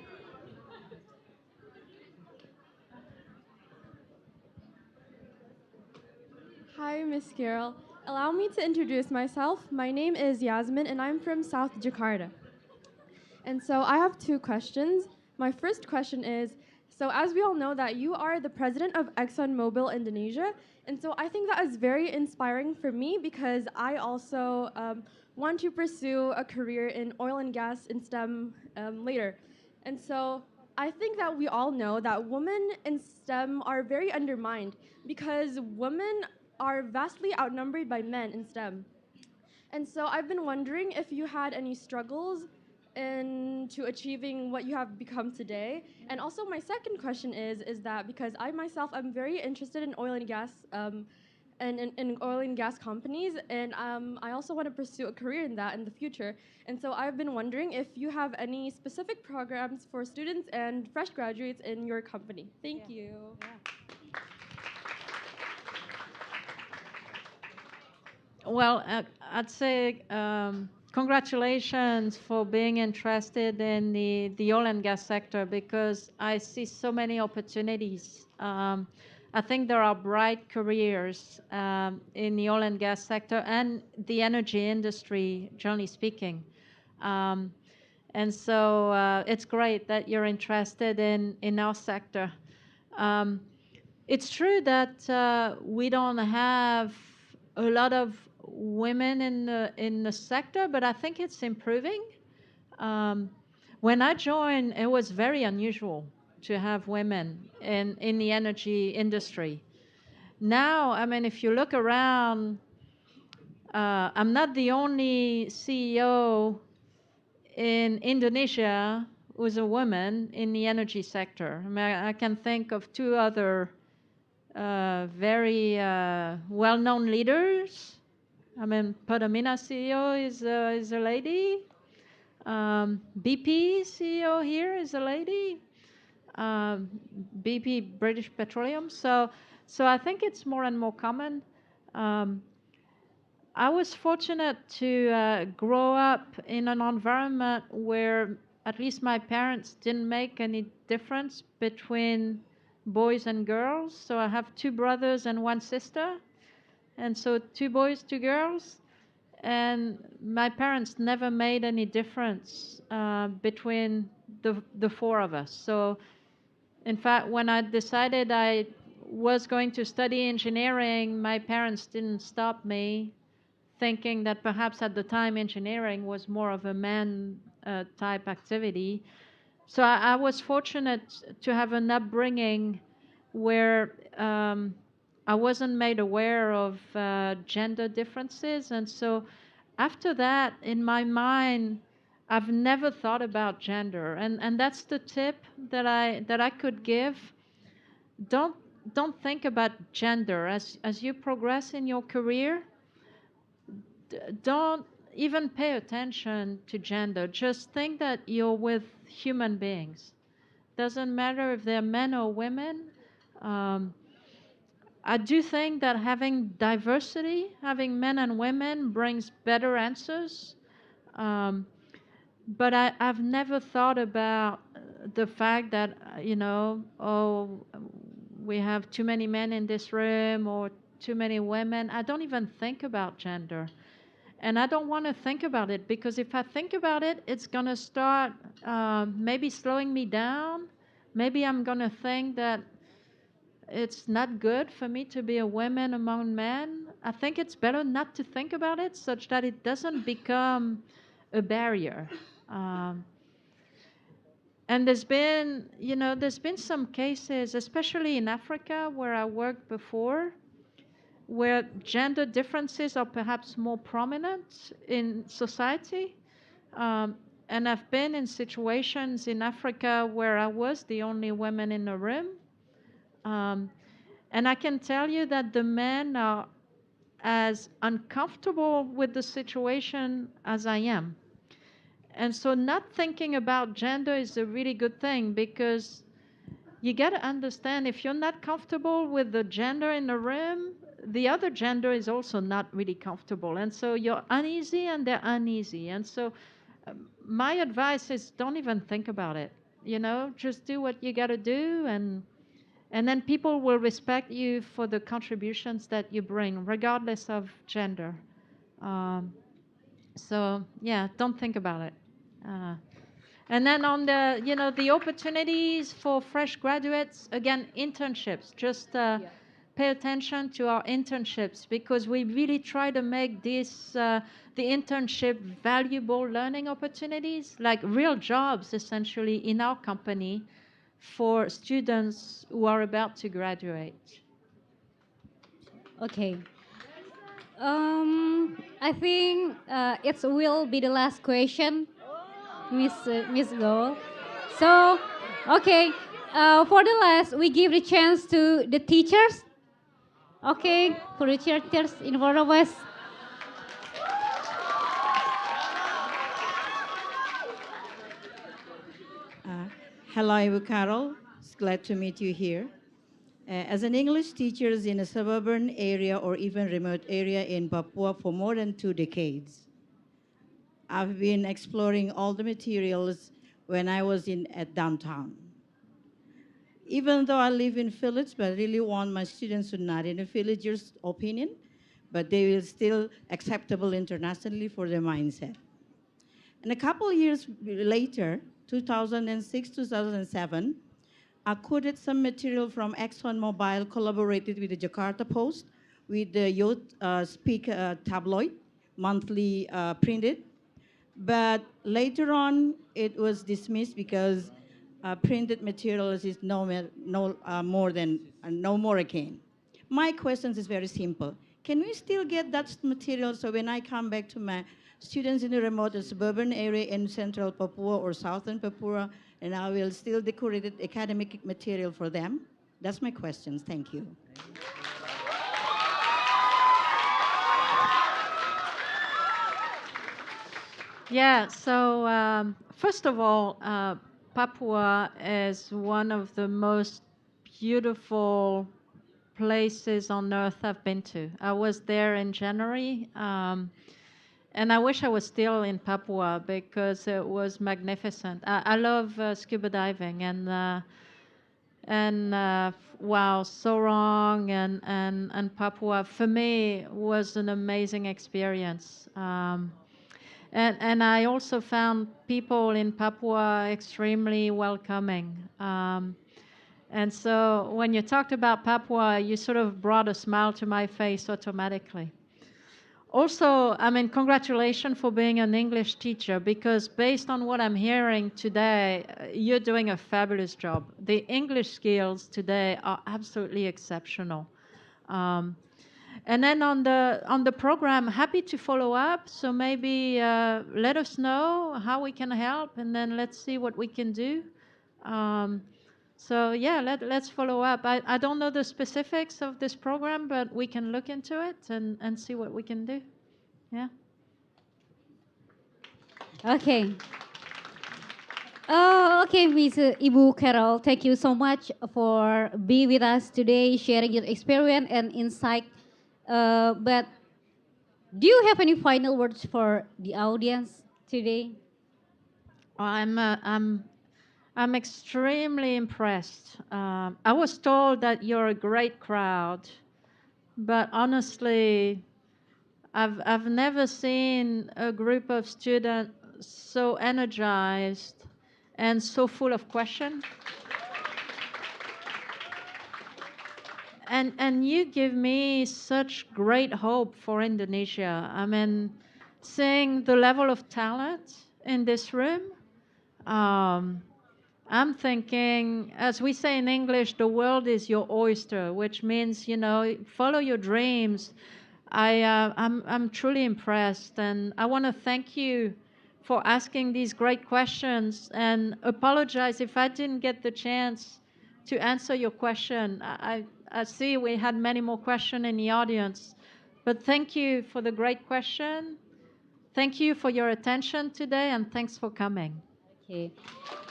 Hi, Miss Carole. Allow me to introduce myself. My name is Yasmin, and I'm from South Jakarta. And so I have two questions. My first question is, so as we all know that you are the president of ExxonMobil Indonesia, and so I think that is very inspiring for me because I also want to pursue a career in oil and gas in STEM later. And so I think that we all know that women in STEM are very undermined because women are vastly outnumbered by men in STEM. And so I've been wondering if you had any struggles into achieving what you have become today. And also my second question is that because I myself am very interested in oil and gas and in oil and gas companies, and I also want to pursue a career in that in the future. And so I've been wondering if you have any specific programs for students and fresh graduates in your company. Thank you. Well, I'd say congratulations for being interested in the oil and gas sector, because I see so many opportunities. I think there are bright careers in the oil and gas sector and the energy industry, generally speaking. And so it's great that you're interested in our sector. It's true that we don't have a lot of women in the sector, but I think it's improving. When I joined, it was very unusual to have women in the energy industry. Now, I mean, if you look around, I'm not the only CEO in Indonesia who's a woman in the energy sector. I mean, I can think of two other very well-known leaders. I mean, Pertamina CEO is a lady. BP CEO here is a lady. BP, British Petroleum. So I think it's more and more common. I was fortunate to grow up in an environment where at least my parents didn't make any difference between boys and girls. So I have two brothers and one sister. And so two boys, two girls. And my parents never made any difference between the four of us. So in fact, when I decided I was going to study engineering, my parents didn't stop me, thinking that perhaps at the time engineering was more of a man type activity. So I was fortunate to have an upbringing where I wasn't made aware of gender differences. And so after that, in my mind, I've never thought about gender. And that's the tip that I could give. Don't think about gender as you progress in your career. Don't even pay attention to gender. Just think that you're with human beings. Doesn't matter if they're men or women. I do think that having diversity, having men and women, brings better answers. But I've never thought about the fact that, we have too many men in this room or too many women. I don't even think about gender. And I don't want to think about it, because if I think about it, it's going to start maybe slowing me down. Maybe I'm going to think that it's not good for me to be a woman among men. I think it's better not to think about it, such that it doesn't become a barrier. Um, and there's been some cases, especially in Africa where I worked before, where gender differences are perhaps more prominent in society. Um, and I've been in situations in Africa where I was the only woman in the room. Um, and I can tell you that the men are as uncomfortable with the situation as I am. And so not thinking about gender is a really good thing, because you got to understand, if you're not comfortable with the gender in the room, the other gender is also not really comfortable. And so you're uneasy and they're uneasy. And so my advice is, don't even think about it. Just do what you got to do, and then people will respect you for the contributions that you bring, regardless of gender. So yeah, don't think about it. And then on the opportunities for fresh graduates, again, internships. Just pay attention to our internships, because we really try to make the internship valuable learning opportunities, like real jobs, essentially, in our company for students who are about to graduate. Okay. I think it will be the last question, Miss Gall. So, okay. For the last, we give the chance to the teachers. Okay, for the teachers in front of us. Hello, Carole. It's glad to meet you here. As an English teacher in a suburban area or even remote area in Papua for more than 2 decades, I've been exploring all the materials when I was at downtown. Even though I live in village, but I really want my students to not in a villager's opinion, but they will still acceptable internationally for their mindset. And a couple years later, 2006, 2007, I quoted some material from ExxonMobil, collaborated with the Jakarta Post, with the Youth Speak tabloid, monthly printed. But later on, it was dismissed because printed materials is no more again. My question is very simple. Can we still get that material, so when I come back to my students in the remote and suburban area in central Papua or southern Papua, and I will still decorate academic material for them? That's my questions. Thank you. Yeah, so first of all, Papua is one of the most beautiful places on earth I've been to. I was there in January, and I wish I was still in Papua, because it was magnificent. I love scuba diving, and wow, Sorong and Papua for me was an amazing experience. And I also found people in Papua extremely welcoming. And so when you talked about Papua, you sort of brought a smile to my face automatically. Also, I mean, congratulations for being an English teacher, because based on what I'm hearing today, you're doing a fabulous job. The English skills today are absolutely exceptional. And then on the program, happy to follow up. So maybe let us know how we can help, and then let's see what we can do. So yeah, let's follow up. I don't know the specifics of this program, but we can look into it and see what we can do. Yeah. Okay. Okay, Miss Ibu Carole, thank you so much for being with us today, sharing your experience and insight. But do you have any final words for the audience today? I'm extremely impressed. I was told that you're a great crowd, but honestly, I've never seen a group of students so energized and so full of questions. And you give me such great hope for Indonesia. I mean, seeing the level of talent in this room, I'm thinking, as we say in English, the world is your oyster, which means, you know, follow your dreams. I'm truly impressed, and I want to thank you for asking these great questions, and apologize if I didn't get the chance to answer your question. I see we had many more questions in the audience, but thank you for the great question. Thank you for your attention today, and thanks for coming. Okay.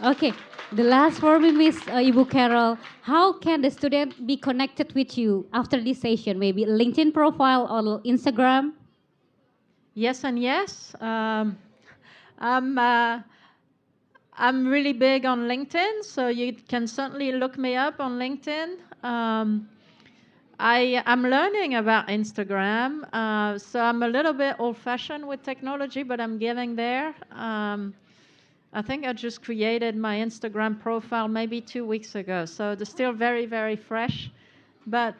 Okay. The last for me, Miss Ibu Carole. How can the student be connected with you after this session? Maybe LinkedIn profile or Instagram? Yes and yes. I'm I'm really big on LinkedIn, so you can certainly look me up on LinkedIn. I'm learning about Instagram, so I'm a little bit old-fashioned with technology, but I'm getting there. I think I just created my Instagram profile maybe 2 weeks ago, so they're still very, very fresh. But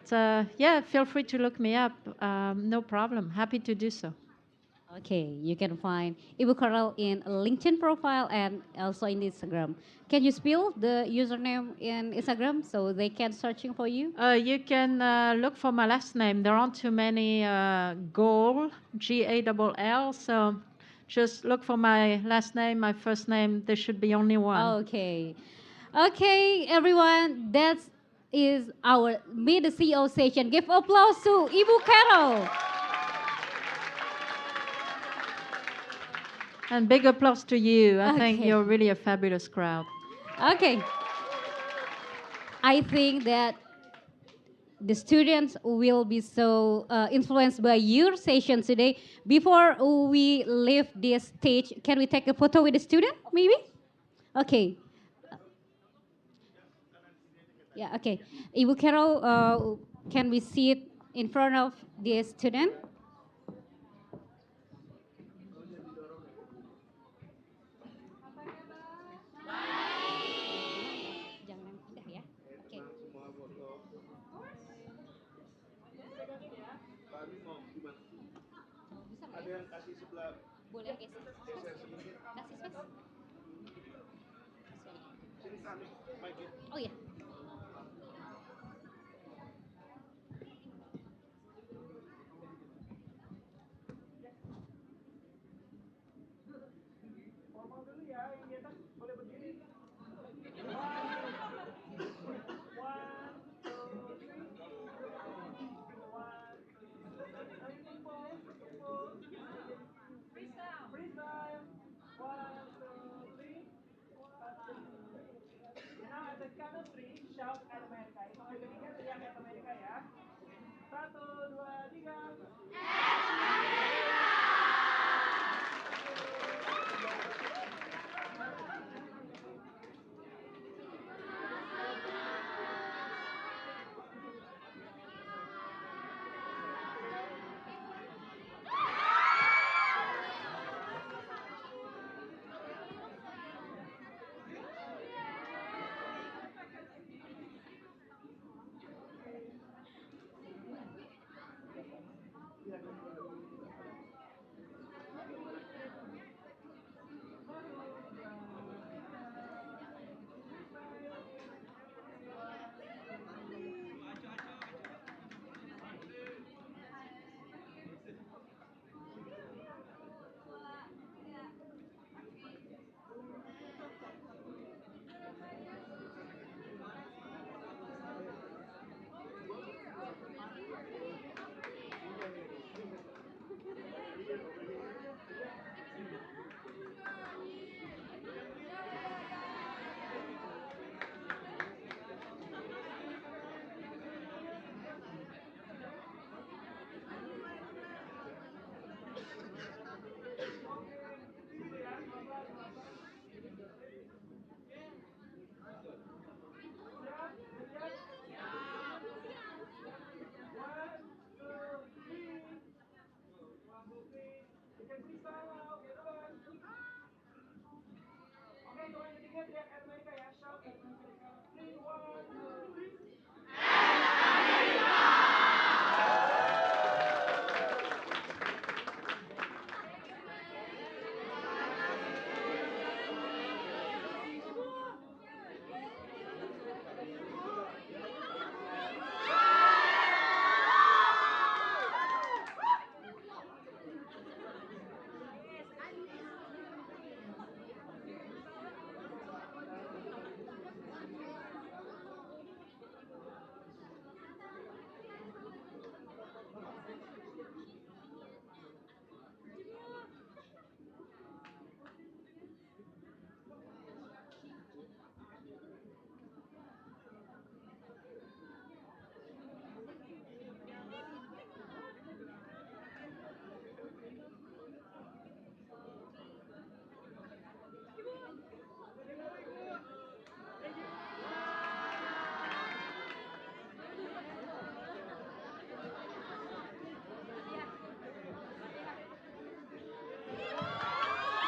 yeah, feel free to look me up. No problem. Happy to do so. Okay, you can find Ibu Carole in LinkedIn profile and also in Instagram. Can you spell the username in Instagram so they can searching for you? You can look for my last name. There aren't too many Gall, Gall. So just look for my last name, my first name. There should be only one. Okay. Okay, everyone, that is our Meet the CEO session. Give applause to Ibu Carole. And big applause to you. I think Okay. you're really a fabulous crowd. Okay. I think that the students will be so influenced by your session today. Before we leave this stage, can we take a photo with the student, maybe? Okay. Yeah, okay. Ibu Carole, can we sit in front of the student? Jangan pindah ya. Oke. Bisa nggak ya? Boleh geser. Kasih space. Oh ya.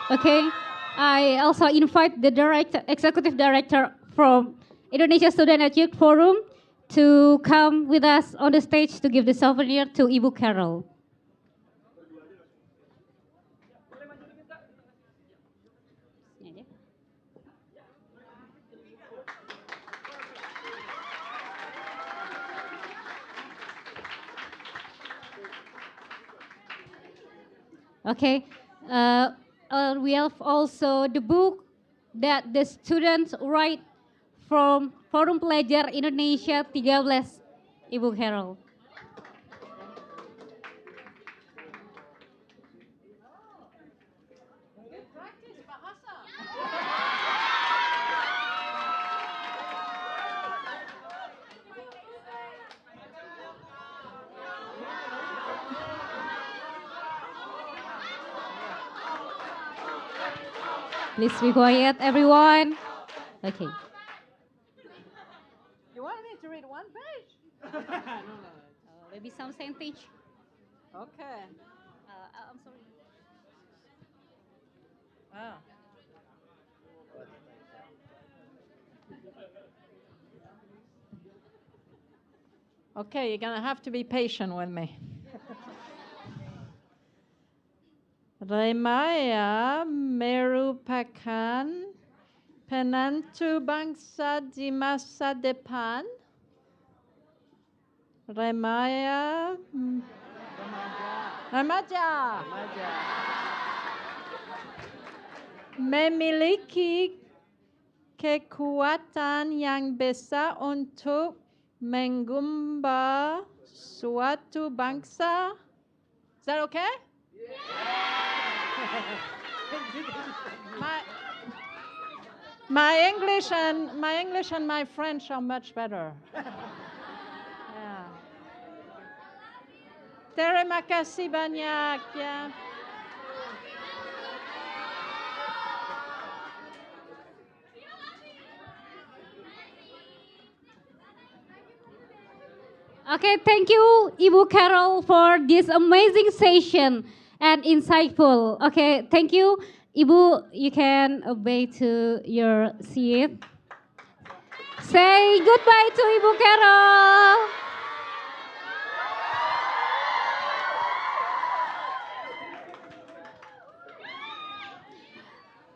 Okay, I also invite the executive director from Indonesia Student Youth Forum to come with us on the stage to give the souvenir to Ibu Carole. Okay, we have also the book that the students write from Forum Pelajar Indonesia 13, Ibu Carole. Please be quiet, everyone. Okay. You want me to read one page? Maybe some sentence. Okay. I'm sorry. Ah. Okay, you're gonna have to be patient with me. Remaya merupakan penentu bangsa di masa depan. Remaja. Memiliki kekuatan yang besar untuk mengubah suatu bangsa. Is that okay? My English and my French are much better. Yeah. Terima kasih banyak ya. Okay, thank you, Ibu Carole, for this amazing session and insightful. Okay, thank you, Ibu. You can obey to your seat. Say goodbye to Ibu Carole.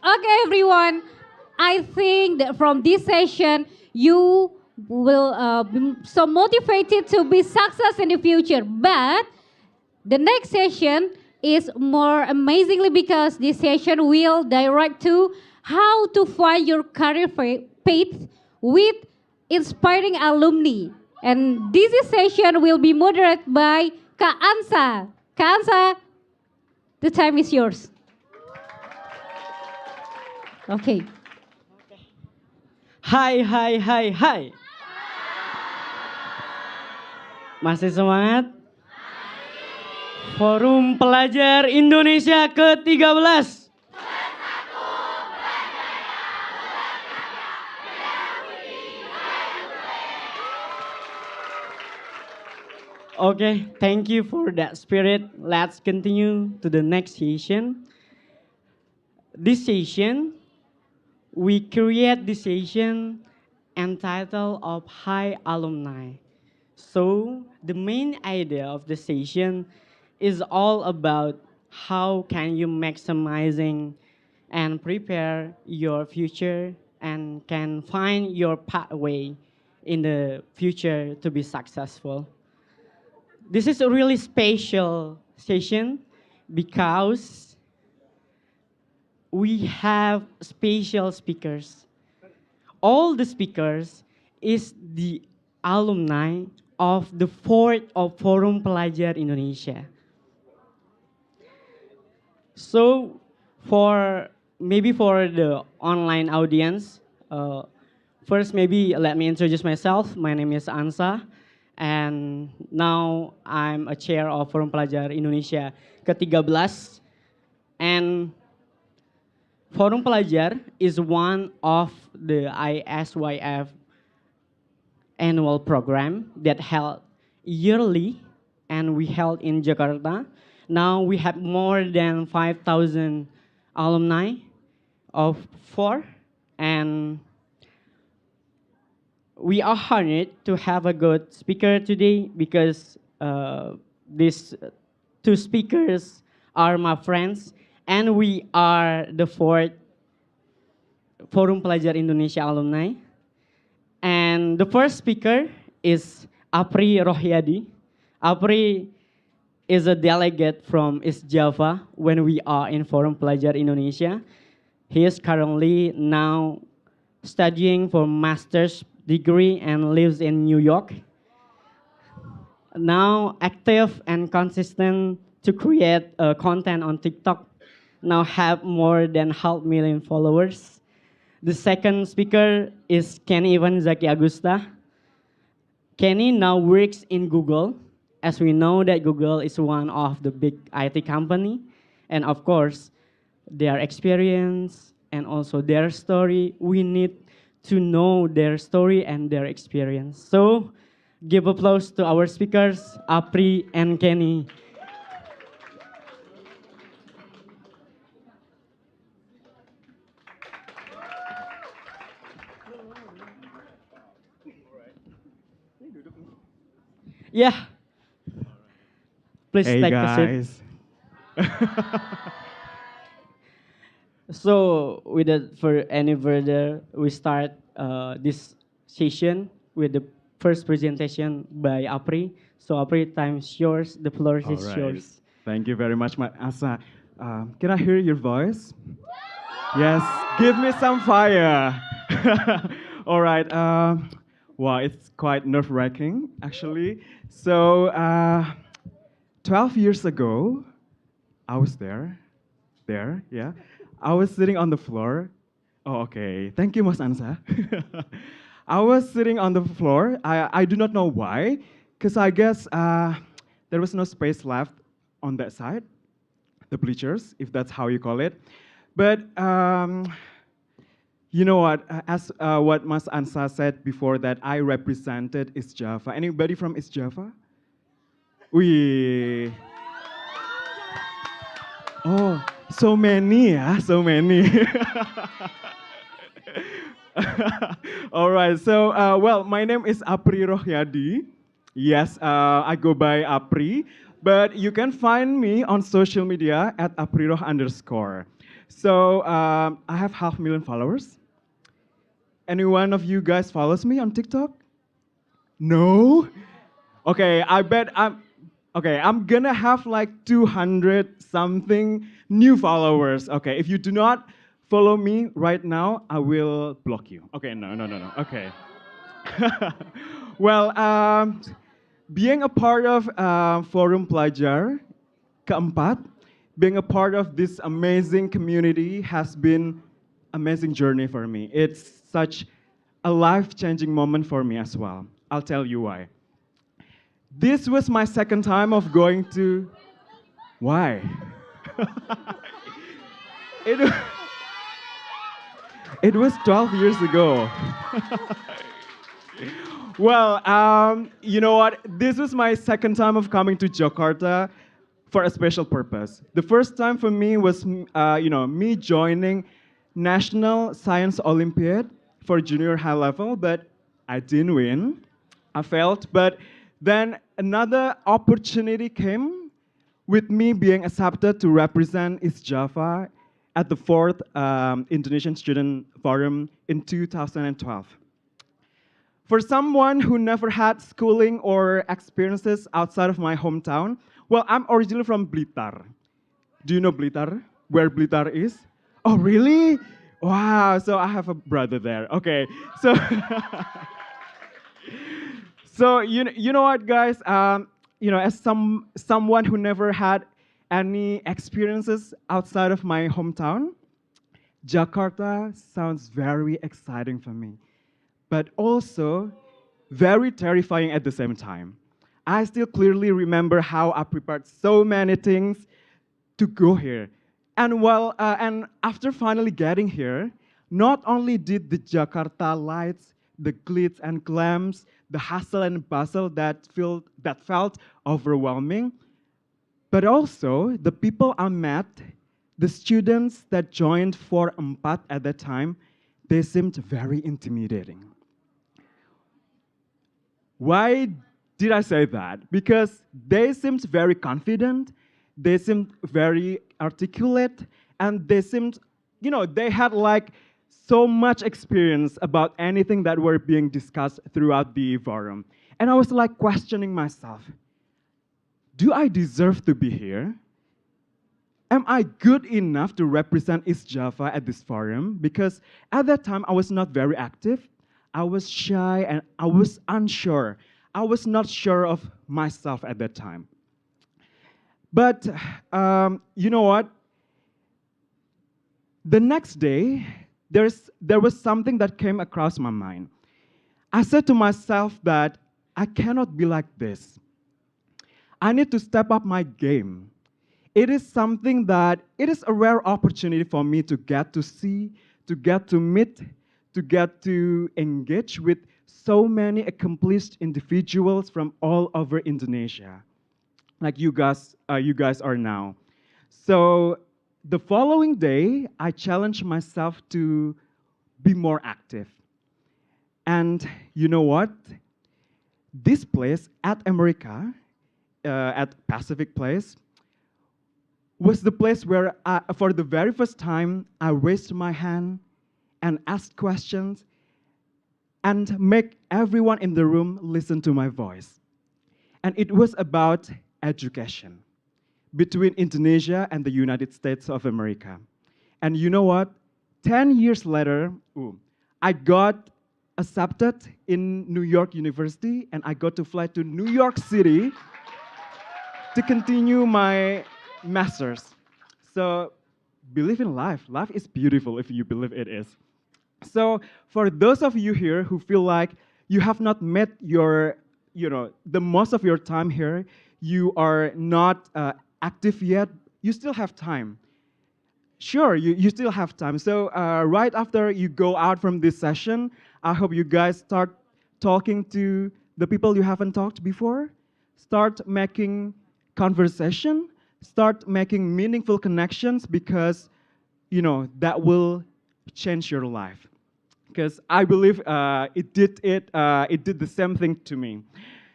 Okay, everyone. I think that from this session, you will be so motivated to be success in the future. But the next session is more amazingly because this session will direct to how to find your career path with inspiring alumni. And this session will be moderated by Kak Ansa. Kak Ansa, the time is yours. Okay. Hai. Masih semangat? Forum Pelajar Indonesia ke-13. Okay, thank you for that spirit. Let's continue to the next session. This session, we create this session entitled of High Alumni. So the main idea of the session is all about how can you maximizing and prepare your future and can find your pathway in the future to be successful. This is a really special session because we have special speakers. All the speakers is the alumni of the fourth of Forum Pelajar Indonesia. So for the online audience, first maybe let me introduce myself. My name is Ansa, and now I'm a chair of Forum Pelajar Indonesia ke-13. And Forum Pelajar is one of the ISYF annual program that held yearly, and we held in Jakarta. Now we have more than 5,000 alumni of 4, and we are honored to have a good speaker today because these 2 speakers are my friends, and we are the 4th Forum Pelajar Indonesia alumni. And the first speaker is Apri Rokhyadi. Apri is a delegate from East Java when we are in Forum Pelajar Indonesia. He is currently now studying for master's degree and lives in New York. Now active and consistent to create content on TikTok. Now have more than 500,000 followers. The second speaker is Kenny Ivanzaky Augusta. Kenny now works in Google, as we know that Google is one of the big IT company. And of course, their experience and also their story, we need to know their story and their experience. So, give applause to our speakers, Apri and Kenny. Yeah. Please Hey take guys. a seat. So, without for any further, we start this session with the first presentation by Apri. So, Apri, time's yours. The floor is All right. yours. Thank you very much, Ansa. Can I hear your voice? Yes. Give me some fire. All right. Wow, it's quite nerve-wracking, actually. So, 12 years ago, I was there, yeah. I was sitting on the floor. Oh, okay. Thank you, Mas Ansa. I was sitting on the floor. I do not know why, because I guess there was no space left on that side, the bleachers, if that's how you call it. But you know what? As what Mas Ansa said before, that I represented East Java. Anybody from East Java? We. Oh, so many, yeah, so many. All right, so, well, my name is Apri Rokhyadi. Yes, I go by Apri, but you can find me on social media at apriroh_. So, I have 500,000 followers. Any one of you guys follows me on TikTok? No? Okay, I bet I'm gonna have like 200 something new followers. Okay, if you do not follow me right now, I will block you. Okay, no. Okay. Well, being a part of Forum Pelajar keempat, being a part of this amazing community has been amazing journey for me. It's such a life-changing moment for me as well. I'll tell you why. This was my second time of going to... Why? It was 12 years ago. Well, you know what? This was my second time of coming to Jakarta for a special purpose. The first time for me was, me joining National Science Olympiad for junior high level, but I didn't win. I failed, but then another opportunity came with me being accepted to represent East Java at the 4th Indonesian Student Forum in 2012. For someone who never had schooling or experiences outside of my hometown, well, I'm originally from Blitar. Do you know Blitar? Where Blitar is? Oh, really? Wow, so I have a brother there. Okay, so... So you know what, guys? As someone who never had any experiences outside of my hometown, Jakarta sounds very exciting for me, but also very terrifying at the same time. I still clearly remember how I prepared so many things to go here, and after finally getting here, not only did the Jakarta lights, the glitz and glams, the hustle and bustle that felt overwhelming, but also the people I met, the students that joined for Empat at that time, they seemed very intimidating. Why did I say that? Because they seemed very confident, they seemed very articulate, and they seemed, they had like so much experience about anything that were being discussed throughout the forum. And I was like questioning myself, do I deserve to be here? Am I good enough to represent East Java at this forum? Because at that time, I was not very active. I was shy and I was unsure. I was not sure of myself at that time. But you know what? The next day, there was something that came across my mind. I said to myself that I cannot be like this. I need to step up my game. It is something that, it is a rare opportunity for me to get to see, to get to meet, to get to engage with so many accomplished individuals from all over Indonesia, like you guys are now. So the following day, I challenged myself to be more active. And you know what? This place at America, at Pacific Place, was the place where, for the very first time, I raised my hand and asked questions and make everyone in the room listen to my voice. And it was about education between Indonesia and the United States of America. And you know what? 10 years later, I got accepted in New York University, and I got to fly to New York City to continue my master's. So believe in life. Life is beautiful if you believe it is. So for those of you here who feel like you have not met your, the most of your time here, you are not active yet, you still have time. Sure, you still have time. So right after you go out from this session, I hope you guys start talking to the people you haven't talked before. Start making conversation. Start making meaningful connections, because, that will change your life. Because I believe it did the same thing to me.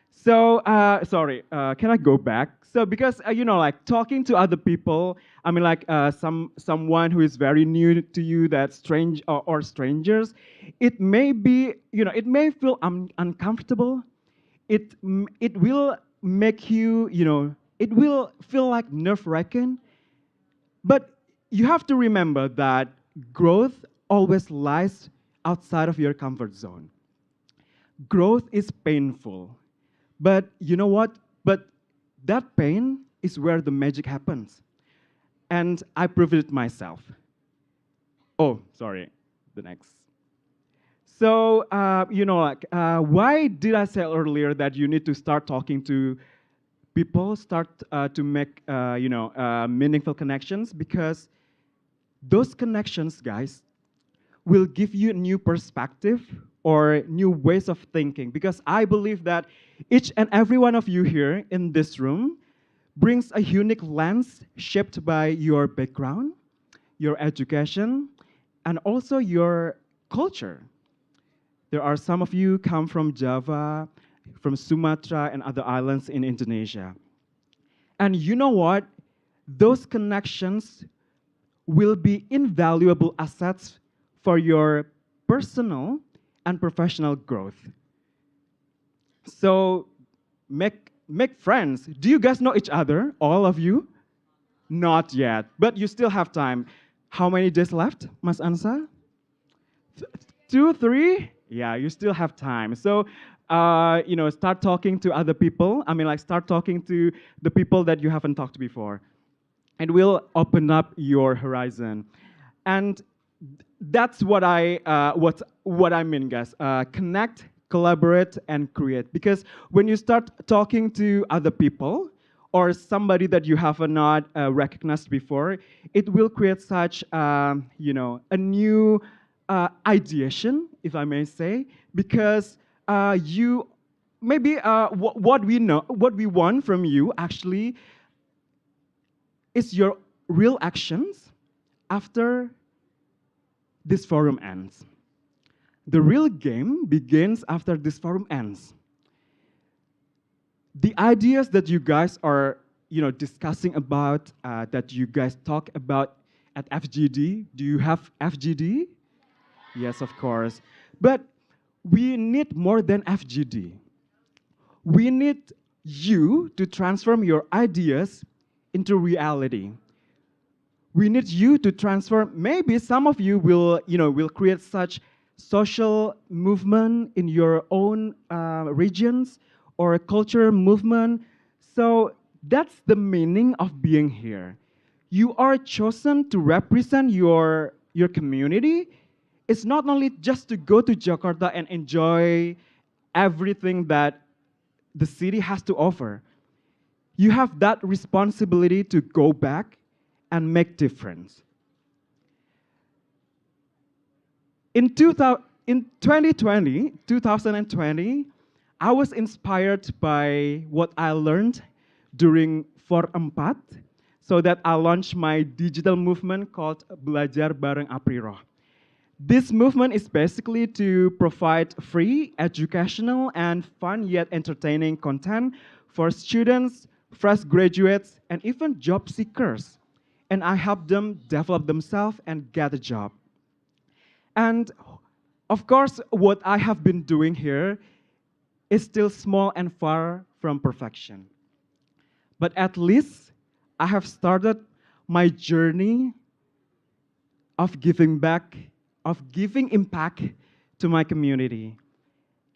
So, sorry, can I go back? So, because, like talking to other people, I mean, like someone who is very new to you, that strange or strangers, it may be, it may feel uncomfortable. It will make you, it will feel like nerve-wracking. But you have to remember that growth always lies outside of your comfort zone. Growth is painful. But you know what? But that pain is where the magic happens. And I proved it myself. Oh, sorry, the next. So, why did I say earlier that you need to start talking to people, start to make, meaningful connections? Because those connections, guys, will give you a new perspective or new ways of thinking. Because I believe that each and every one of you here in this room brings a unique lens shaped by your background, your education, and also your culture. There are some of you come from Java, from Sumatra and other islands in Indonesia. And you know what? Those connections will be invaluable assets for your personal and professional growth. So make friends. Do you guys know each other, all of you? Not yet, but you still have time. How many days left, Mas Ansa? 2, 3? Yeah, you still have time. So, start talking to other people. I mean, like, start talking to the people that you haven't talked to before. It will open up your horizon. And that's what I mean, guys. Connect, collaborate, and create. Because when you start talking to other people or somebody that you have not recognized before, it will create such, a new ideation, if I may say, because you maybe what we want from you actually is your real actions, after this forum ends. The real game begins after this forum ends. The ideas that you guys are discussing about, that you guys talk about at FGD, do you have FGD? Yes, of course. But we need more than FGD. We need you to transform your ideas into reality. We need you to transform. Maybe some of you will create such social movement in your own regions or a culture movement. So that's the meaning of being here. You are chosen to represent your community. It's not only just to go to Jakarta and enjoy everything that the city has to offer. You have that responsibility to go back and make difference. In 2020, I was inspired by what I learned during 4/4, so that I launched my digital movement called Belajar Bareng Apri. This movement is basically to provide free, educational, and fun yet entertaining content for students, fresh graduates, and even job seekers. And I help them develop themselves and get a job. And of course, what I have been doing here is still small and far from perfection. But at least I have started my journey of giving back, of giving impact to my community.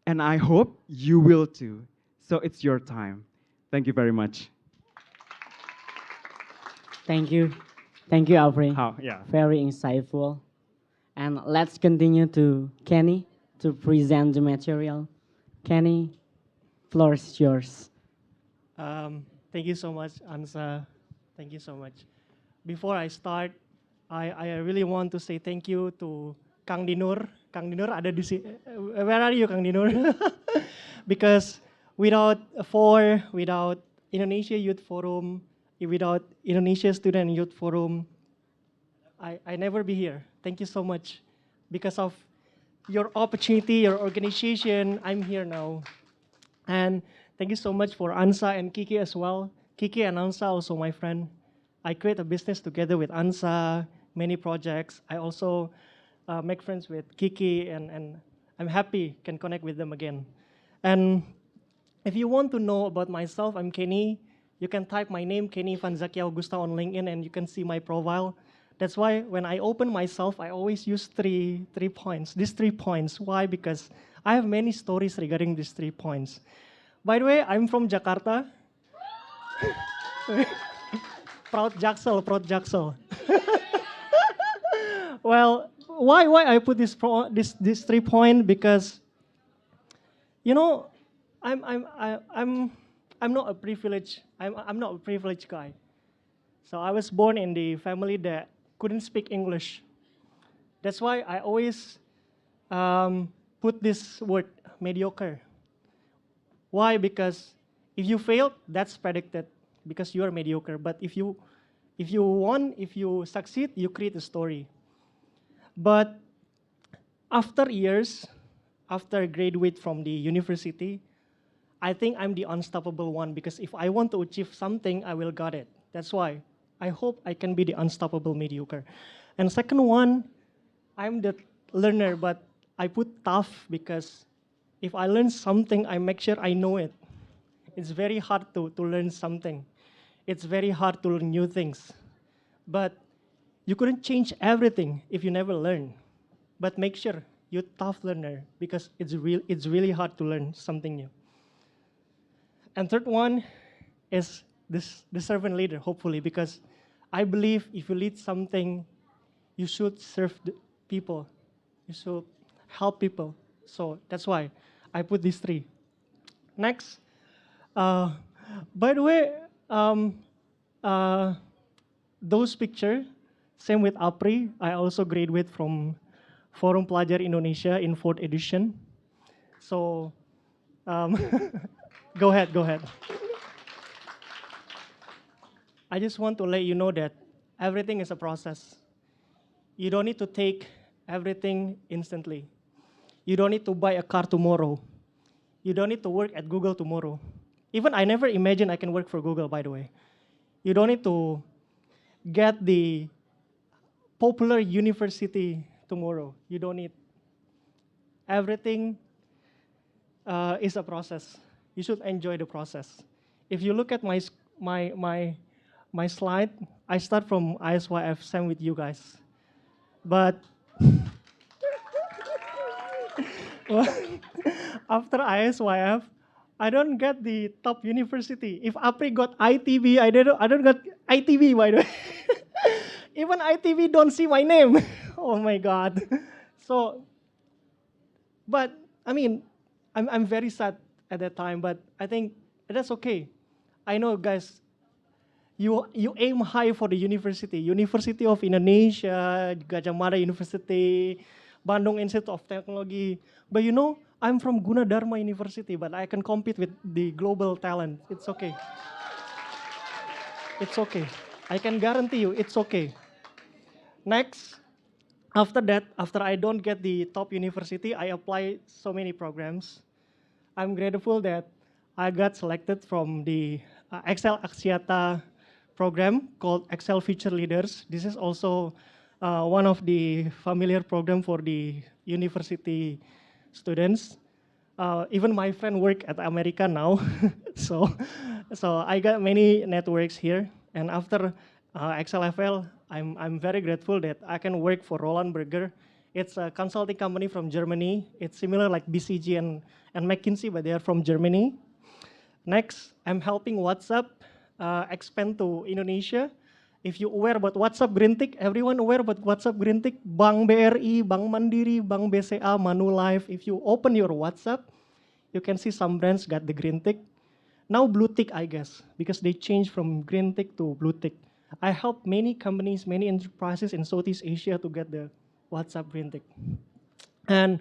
And I hope you will too. So it's your time. Thank you very much. Thank you. Thank you, Apri. Yeah. Very insightful. And let's continue to Kenny to present the material. Kenny, floor is yours. Thank you so much, Ansa. Thank you so much. Before I start, I really want to say thank you to Kang Dinur. Kang Dinur ada di sini. Where are you, Kang Dinur? Because without Indonesia Youth Forum, without Indonesia Student Youth Forum, I never be here. Thank you so much. Because of your opportunity, your organization, I'm here now. And thank you so much for Ansa and Kiki as well. Kiki and Ansa also my friend. I create a business together with Ansa, many projects. I also make friends with Kiki, and I'm happy can connect with them again. And if you want to know about myself, I'm Kenny. You can type my name, Kenny Ivanzaky Augusta, on LinkedIn, and you can see my profile. That's why when I open myself, I always use three points. These 3 points. Why? Because I have many stories regarding these 3 points. By the way, I'm from Jakarta. Proud Jaksel, proud Jaksel. Well, why I put this 3 point? Because I'm not a privileged. I'm not a privileged guy. So I was born in the family that couldn't speak English. That's why I always put this word mediocre. Why? Because if you fail, that's predicted because you are mediocre. But if you succeed, you create a story. But after years, after I graduate from the university, I think I'm the unstoppable one because if I want to achieve something, I will got it. That's why I hope I can be the unstoppable mediocre. And second one, I'm the learner, but I put tough because if I learn something, I make sure I know it. It's very hard to learn something. It's very hard to learn new things. But you couldn't change everything if you never learn. But make sure you're a tough learner because it's really hard to learn something new. And third one is the servant leader, hopefully, because I believe if you lead something, you should serve the people. You should help people. So that's why I put these 3. Next, by the way, those pictures, same with Apri. I also graduate from Forum Pelajar Indonesia in 4th edition. So go ahead. I just want to let you know that everything is a process. You don't need to take everything instantly. You don't need to buy a car tomorrow. You don't need to work at Google tomorrow. Even I never imagined I can work for Google, by the way. You don't need to get the popular university tomorrow. You don't need. Everything is a process. You should enjoy the process. If you look at my slide, I start from ISYF, same with you guys. But after ISYF, I don't get the top university. If Apri got ITB, I don't get ITB, by the way. Even ITB don't see my name. Oh my God. So, but I mean, I'm very sad at that time, but I think that's okay. I know, guys, you aim high for the university. University of Indonesia, Gajah Mada University, Bandung Institute of Technology. But you know, I'm from Gunadarma University, but I can compete with the global talent. It's okay. It's okay. I can guarantee you, it's okay. Next, after that, after I don't get the top university, I apply so many programs. I'm grateful that I got selected from the Excel Axiata program called Excel Future Leaders. This is also one of the familiar program for the university students. Even my friend work at America now, so I got many networks here. And after XLFL, I'm very grateful that I can work for Roland Berger. It's a consulting company from Germany. It's similar like BCG and McKinsey, but they are from Germany. Next, I'm helping WhatsApp expand to Indonesia. If you aware about WhatsApp Green Tick, everyone aware about WhatsApp Green Tick? Bank BRI, Bank Mandiri, Bank BCA, Manulife. If you open your WhatsApp, you can see some brands got the Green Tick. Now Blue Tick, I guess, because they changed from Green Tick to Blue Tick. I help many companies, many enterprises in Southeast Asia to get the WhatsApp Green Tick. And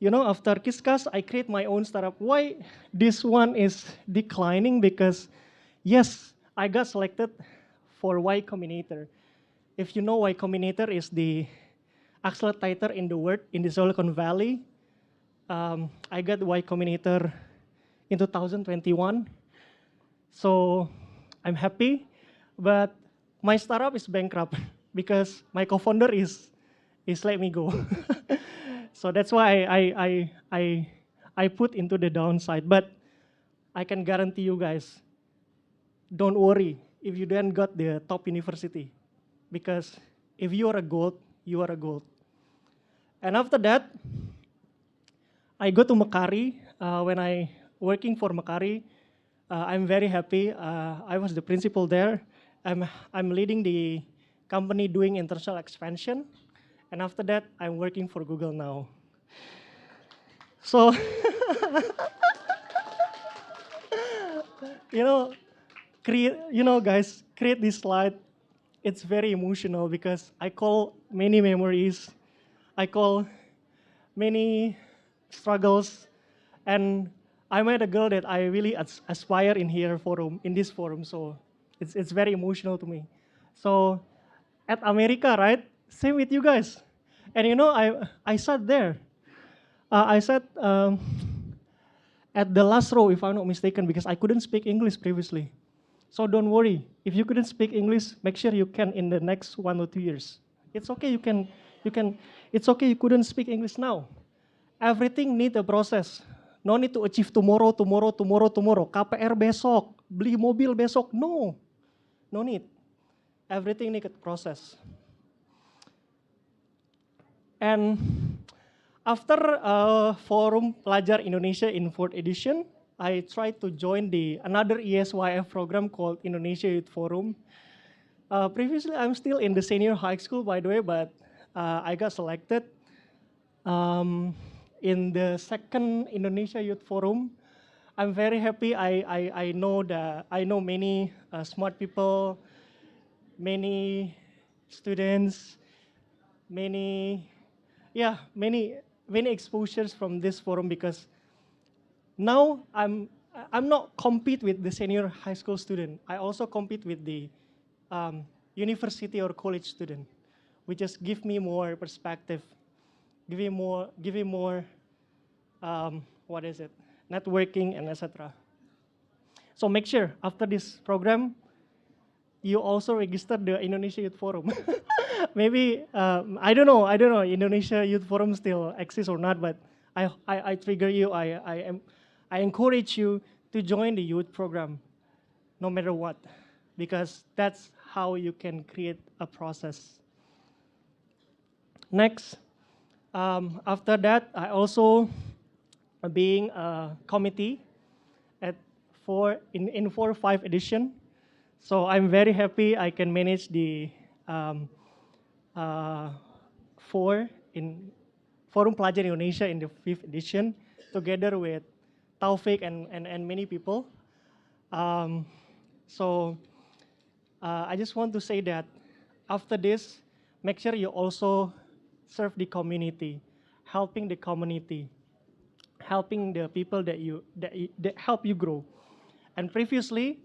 you know, after Kiskas, I create my own startup. Why this one is declining? Because yes, I got selected for Y Combinator. If you know, Y Combinator is the accelerator in the world in the Silicon Valley. I got Y Combinator in 2021. So I'm happy, but my startup is bankrupt because my co-founder is let me go. So that's why I put into the downside. But I can guarantee you guys, don't worry if you don't got the top university, because if you are a gold, you are a gold. And after that, I go to Makari. When I working for Makari, I'm very happy. I was the principal there. I'm leading the company doing international expansion. And after that, I'm working for Google now. So, guys, create this slide. It's very emotional because I call many memories. I call many struggles, and I met a girl that I really aspire in this forum. So it's very emotional to me. So at America, right? Same with you guys. And you know, I sat there. I sat at the last row, if I'm not mistaken, because I couldn't speak English previously. So don't worry. If you couldn't speak English, make sure you can in the next 1 or 2 years. It's okay. It's okay. You couldn't speak English now. Everything need a process. No need to achieve tomorrow. KPR besok, beli mobil besok. No need. Everything need a process. And after Forum Pelajar Indonesia in 4th edition, I tried to join another ESYF program called Indonesia Youth Forum. Previously, I'm still in the senior high school, by the way, but I got selected in the 2nd Indonesia Youth Forum. I'm very happy. I know many smart people, many students, many exposures from this forum, because now I'm not compete with the senior high school student. I also compete with the university or college student. which just give me more perspective, give me more, what is it, networking and etc. So make sure after this program, you also register the Indonesia Youth Forum. Maybe, I don't know, Indonesia Youth Forum still exists or not, but I trigger you, I encourage you to join the youth program, no matter what, because that's how you can create a process. Next, after that, I also being a committee at in 4-5 edition. So I'm very happy I can manage the 4 in Forum Pelajar Indonesia in the 5th edition, together with Taufik and many people. So I just want to say that after this, make sure you also serve the community, helping the community, helping the people that help you grow. And previously,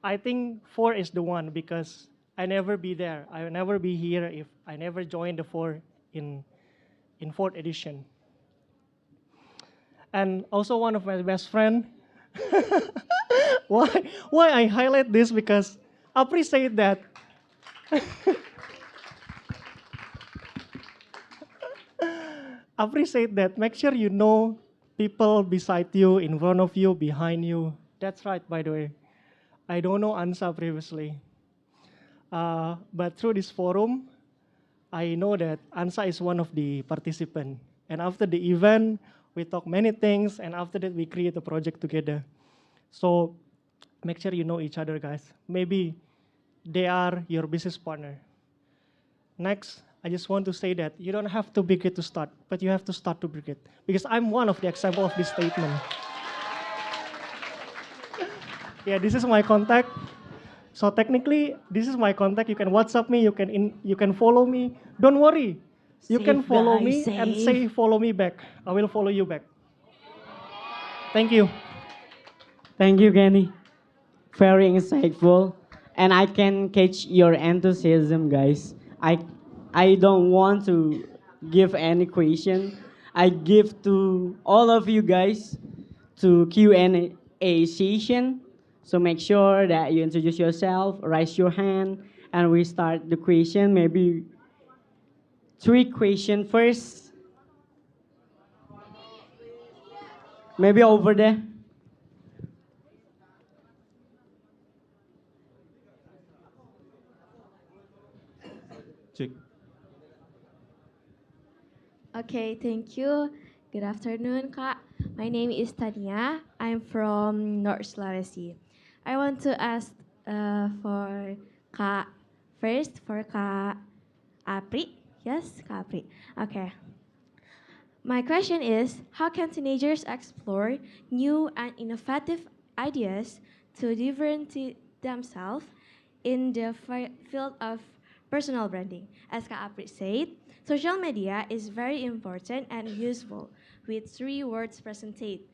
I think 4 is the one because I never be there. I will never be here if I never joined the 4 in 4th edition. And also one of my best friend. Why I highlight this? Because Apri said that Apri said that make sure you know people beside you, in front of you, behind you. That's right, by the way. I don't know Ansa previously. But through this forum, I know that Ansa is one of the participants. And after the event, we talk many things, and after that, we create a project together. So make sure you know each other, guys. Maybe they are your business partner. Next, I just want to say that you don't have to be great to start, but you have to start to be great. Because I'm one of the example of this statement. Yeah, this is my contact. So technically, this is my contact. You can WhatsApp me. You can follow me. Don't worry. You can follow me and say follow me back. I will follow you back. Thank you. Thank you, Kenny. Very insightful. And I can catch your enthusiasm, guys. I don't want to give any question. I give to all of you guys to Q&A session. So make sure that you introduce yourself, raise your hand, and we start the question. Maybe 3 questions first. Maybe over there. Check. Okay, thank you. Good afternoon, Kak. My name is Tania. I'm from North Sulawesi. I want to ask for Kak first, for Kak Apri. Yes, Kak Apri. Okay. My question is, how can teenagers explore new and innovative ideas to differentiate themselves in the field of personal branding? As Kak Apri said, social media is very important and useful with 3 words presented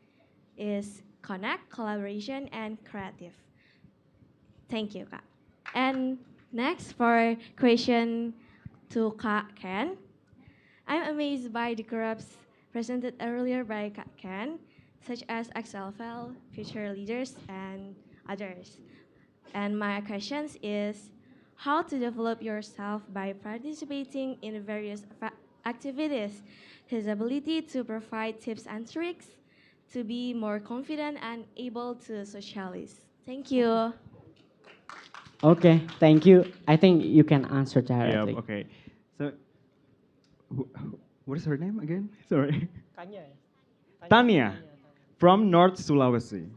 is connect, collaboration, and creative. Thank you, Kak. And next for question to Kak Ken. I'm amazed by the groups presented earlier by Kak Ken, such as XLFL, Future Leaders, and others. And my questions is, how to develop yourself by participating in various activities, his ability to provide tips and tricks, to be more confident and able to socialize. Thank you. Okay, thank you. I think you can answer directly. Yeah, okay. So, what is her name again? Sorry. Tania, from North Sulawesi.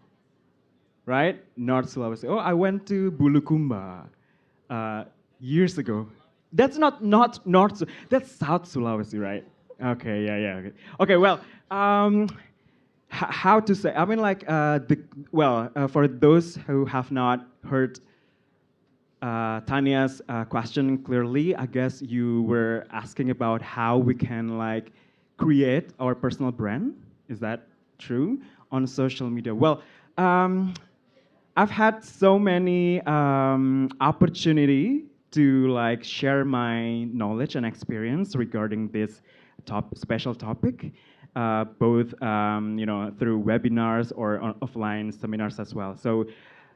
Right? North Sulawesi. Oh, I went to Bulukumba years ago. That's not North, that's South Sulawesi, right? Okay, yeah. Okay, well, how to say? I mean, like, for those who have not heard Tania's question clearly, I guess you were asking about how we can like create our personal brand. Is that true on social media? Well, I've had so many opportunity to like share my knowledge and experience regarding this special topic, both through webinars or offline seminars as well.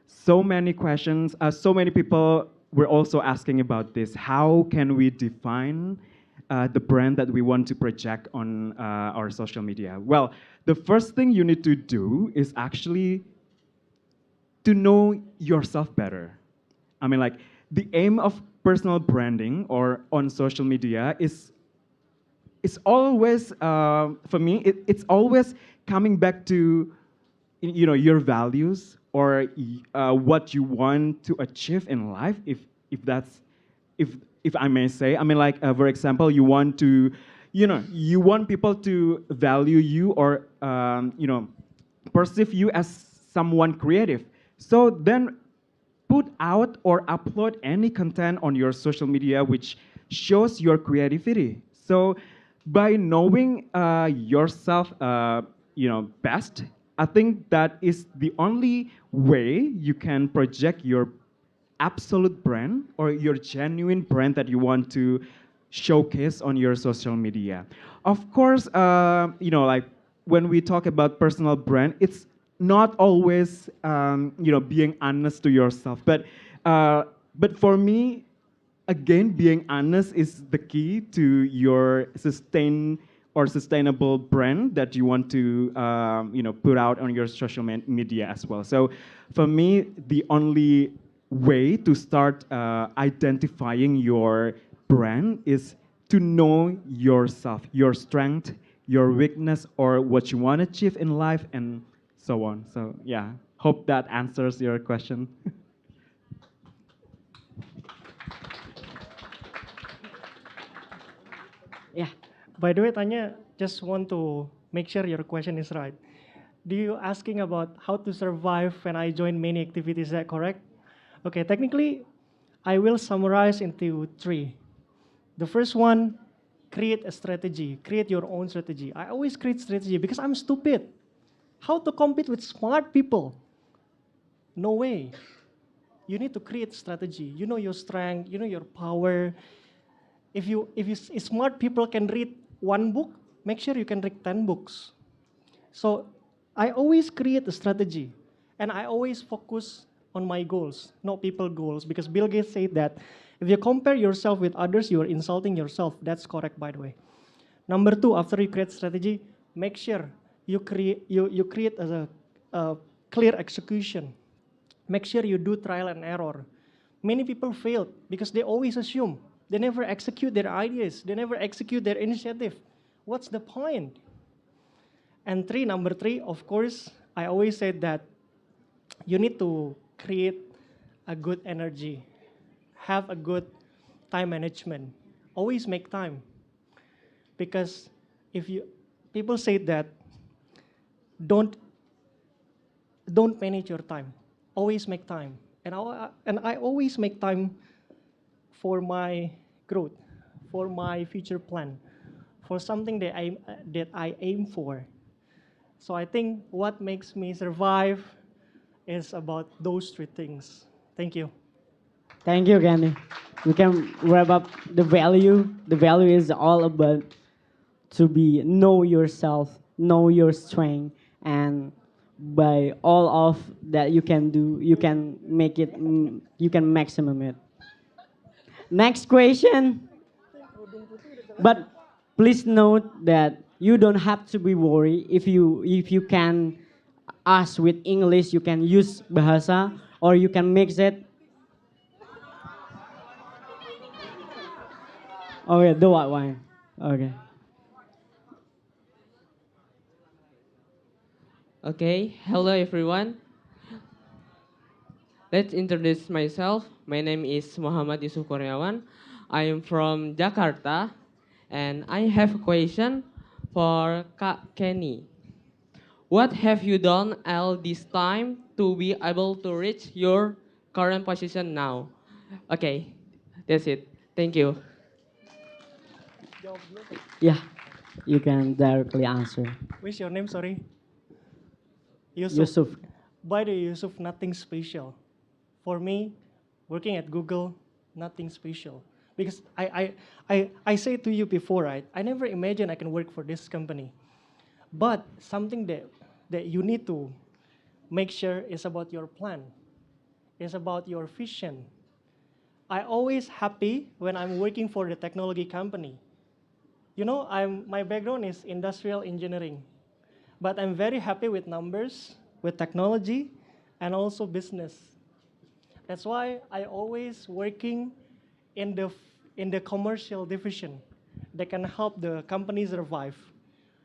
So many questions, so many people were also asking about this. How can we define the brand that we want to project on our social media? Well, the first thing you need to do is actually to know yourself better. I mean, like, the aim of personal branding or on social media is always, for me, it's always coming back to, your values or what you want to achieve in life, if I may say. I mean, like, for example, you want people to value you or, perceive you as someone creative. So then put out or upload any content on your social media which shows your creativity. So by knowing yourself, best, I think that is the only way you can project your absolute brand or your genuine brand that you want to showcase on your social media. Of course, like when we talk about personal brand, it's not always, being honest to yourself. But for me, again, being honest is the key to your sustainable brand that you want to, put out on your social media as well. So for me, the only way to start identifying your brand is to know yourself, your strength, your weakness, or what you want to achieve in life, and so on. So yeah, hope that answers your question. Yeah. By the way, Tanya, just want to make sure your question is right. Do you asking about how to survive when I join many activities? Is that correct? Okay, technically, I will summarize into 3. The first one, create a strategy. Create your own strategy. I always create strategy because I'm stupid. How to compete with smart people? No way. You need to create strategy. You know your strength, you know your power. If smart people can read 1 book, make sure you can read 10 books. So I always create a strategy, and I always focus on my goals, not people goals, because Bill Gates said that if you compare yourself with others, you are insulting yourself. That's correct, by the way. Number 2, after you create strategy, make sure you create a clear execution. Make sure you do trial and error. Many people fail because they always assume. They never execute their ideas. They never execute their initiative. What's the point? And number 3, of course, I always said that you need to create a good energy. Have a good time management. Always make time. Because people say that don't manage your time. Always make time. And I always make time for my growth, for my future plan, for something that I aim for. So I think what makes me survive is about those 3 things. Thank you. Thank you, Kenny. We can wrap up the value. The value is all about to know yourself, know your strength, and by all of that you can do, you can make it, you can maximum it. Next question. But please note that you don't have to be worried if you can ask with English, you can use bahasa, or you can mix it. Okay, the white wine. Okay. Okay, hello everyone. Let's introduce myself. My name is Muhammad Yusuf Kurniawan. I am from Jakarta, and I have a question for Kak Kenny. What have you done all this time to be able to reach your current position now? Okay, that's it. Thank you. Yeah, you can directly answer. What's your name, sorry? Yusuf. Yusuf. By the way, Yusuf, nothing special. For me, working at Google, nothing special. Because I say to you before, right? I never imagined I can work for this company. But something that you need to make sure is about your plan. It's about your vision. I always happy when I'm working for the technology company. You know, my background is industrial engineering, but I'm very happy with numbers, with technology, and also business. That's why I always working in the commercial division that can help the company survive.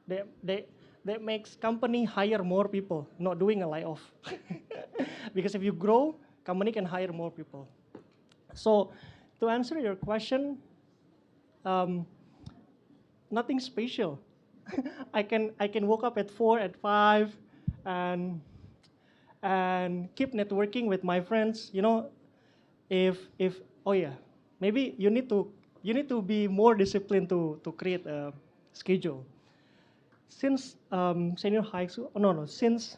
That makes company hire more people, not doing a layoff. Because if you grow, company can hire more people. So to answer your question, um, nothing special. I can wake up at 4, at 5, and keep networking with my friends. You know, if oh yeah, maybe you need to be more disciplined to create a schedule. Since senior high school, no, since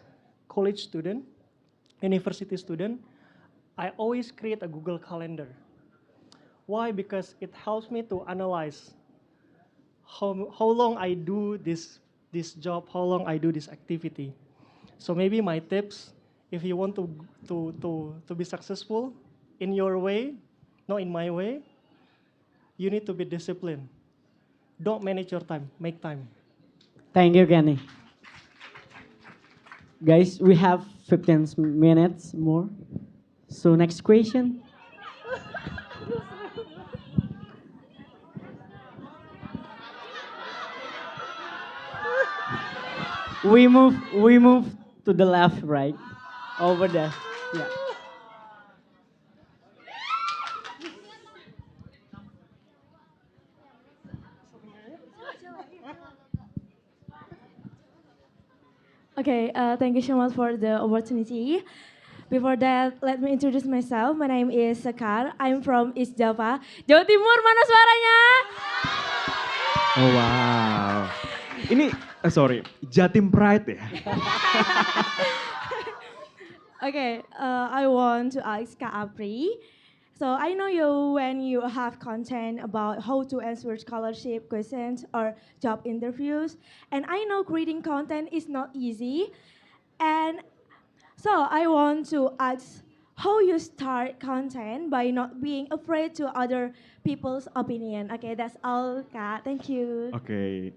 college student, university student, I always create a Google Calendar. Why? Because it helps me to analyze how long I do this job, how long I do this activity. So maybe my tips, if you want to be successful in your way, not in my way, you need to be disciplined. Don't manage your time, make time. Thank you, Kenny. Guys, we have 15 minutes more. So next question. We move to the left, right? Over there. Yeah. Okay, thank you so much for the opportunity. Before that, let me introduce myself. My name is Sekar. I'm from East Java. Jawa Timur, mana suaranya? Oh wow. Ini sorry, Jatim Pride ya. Okay, I want to ask Kak Apri. So I know you when you have content about how to answer scholarship questions or job interviews, and I know creating content is not easy. And so I want to ask how you start content by not being afraid to other people's opinion. Okay, that's all, Kak. Thank you. Okay,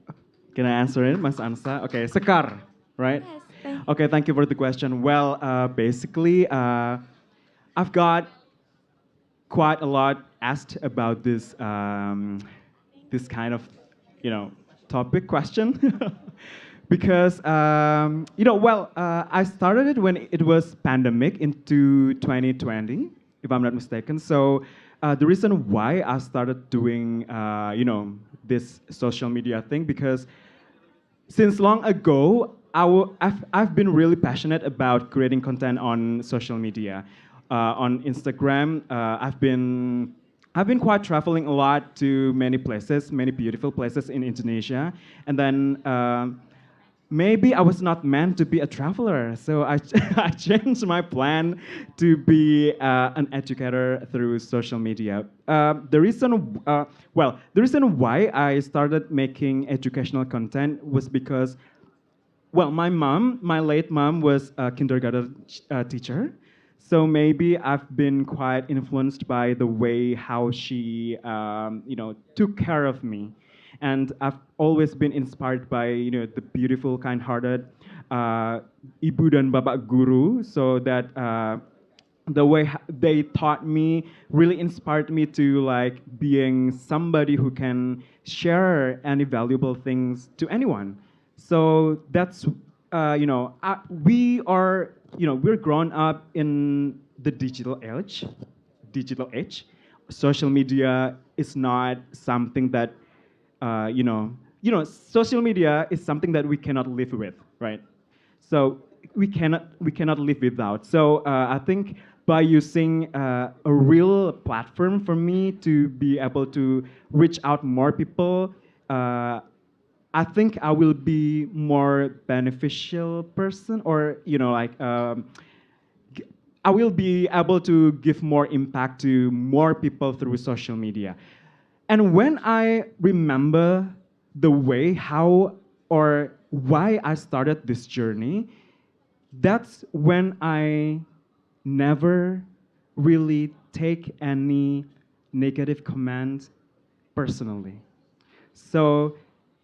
can I answer it, Mas Ansa? Okay, Sekar, right? Yes, thank you. Okay, thank you for the question. Well, basically, I've got quite a lot asked about this kind of, topic question. Because, I started it when it was pandemic into 2020, if I'm not mistaken. So the reason why I started doing, this social media thing, because since long ago, I've been really passionate about creating content on social media. On Instagram, I've been quite traveling a lot to many places, many beautiful places in Indonesia, and then maybe I was not meant to be a traveler, so I I changed my plan to be an educator through social media. The reason why I started making educational content was because, well, my late mom was a kindergarten teacher, so maybe I've been quite influenced by the way how she, took care of me, and I've always been inspired by, the beautiful, kind-hearted ibu dan bapak guru, so that the way they taught me really inspired me to like being somebody who can share any valuable things to anyone. So that's we are, we're grown up in the digital age. Social media is not something that social media is something that we cannot live with, right? So we cannot live without. So I think by using a real platform for me to be able to reach out more people, I think I will be more beneficial person, or I will be able to give more impact to more people through social media. And when I remember the way, how, or why I started this journey, that's when I never really take any negative comments personally. So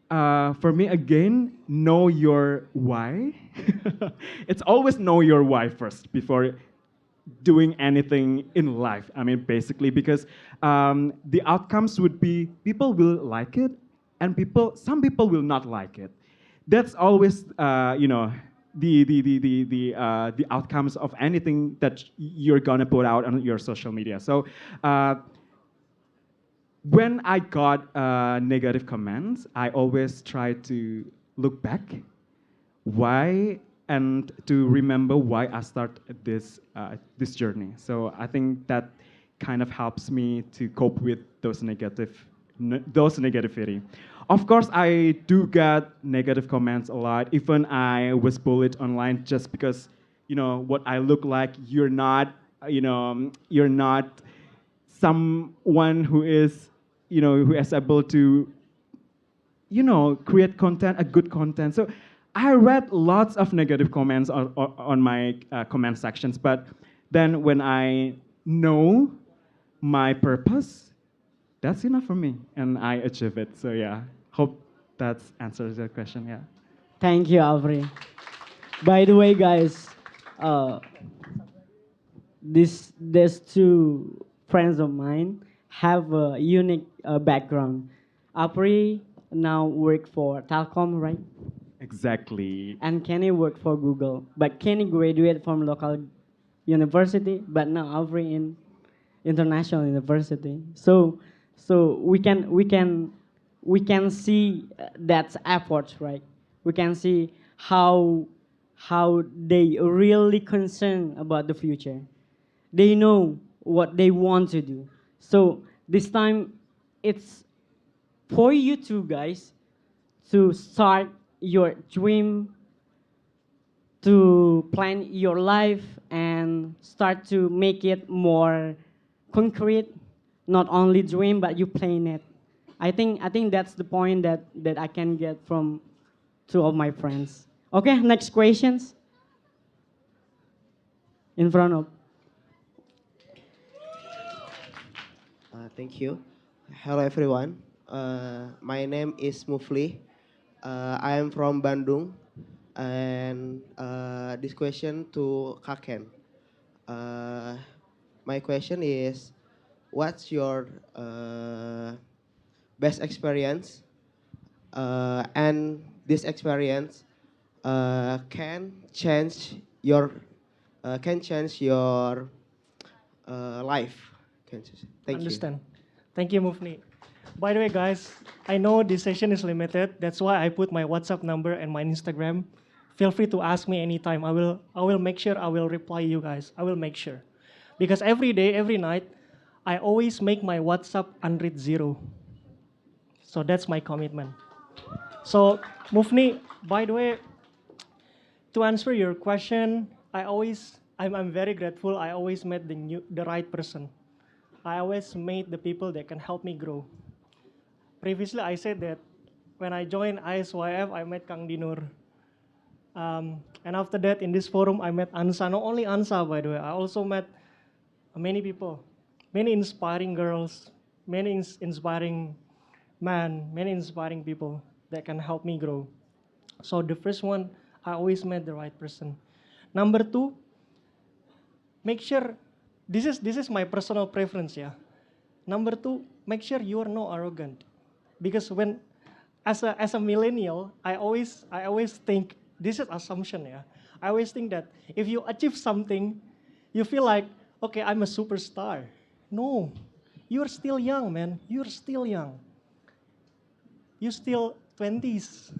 for me, again, know your why. It's always know your why first before doing anything in life. I mean, basically, because the outcomes would be people will like it, and some people will not like it. That's always, the outcomes of anything that you're gonna put out on your social media. So when I got negative comments, I always try to look back why and to remember why I started this journey. So I think that kind of helps me to cope with those negativity. Of course, I do get negative comments a lot. Even I was bullied online just because what I look like. You're not someone who is who is able to create content, a good content. So I read lots of negative comments on my comment sections, but then when I know my purpose, that's enough for me, and I achieve it. So yeah, hope that answers your question. Yeah. Thank you, Apri. By the way, guys, uh, there's two friends of mine have a unique background. Apri now work for Telkom, right? Exactly. And Kenny worked for Google, but Kenny graduated from local university, but now Apri in international university. So we can see that's effort, right? We can see how they really concerned about the future. They know what they want to do. So this time, it's for you two guys to start your dream, to plan your life and start to make it more concrete, not only dream but you plan it. I think that's the point that I can get from two of my friends. Okay, next questions in front of. Thank you. Hello, everyone. My name is Mufli. I am from Bandung. And this question to Kaken. Uh, my question is, what's your best experience? And this experience can change your life. Thank you. Understand. Thank you, Mufni. By the way, guys, I know this session is limited. That's why I put my WhatsApp number and my Instagram. Feel free to ask me anytime. I will make sure I will reply you guys. I will make sure. Because every day, every night, I always make my WhatsApp unread zero. So that's my commitment. So, Mufni, by the way, to answer your question, I'm very grateful. I always met the right person. I always made the people that can help me grow. Previously, I said that when I joined ISYF, I met Kang Dinur. And after that, in this forum, I met Ansa. Not only Ansa, by the way, I also met many people, many inspiring girls, many inspiring men, many inspiring people that can help me grow. So the first one, I always met the right person. Number two, make sure, this is my personal preference, yeah. Number two, make sure you are not arrogant. Because as a millennial, I always think, this is assumption, yeah. I always think that if you achieve something, you feel like, okay, I'm a superstar. No, you're still young, man. You're still young. You're still 20s.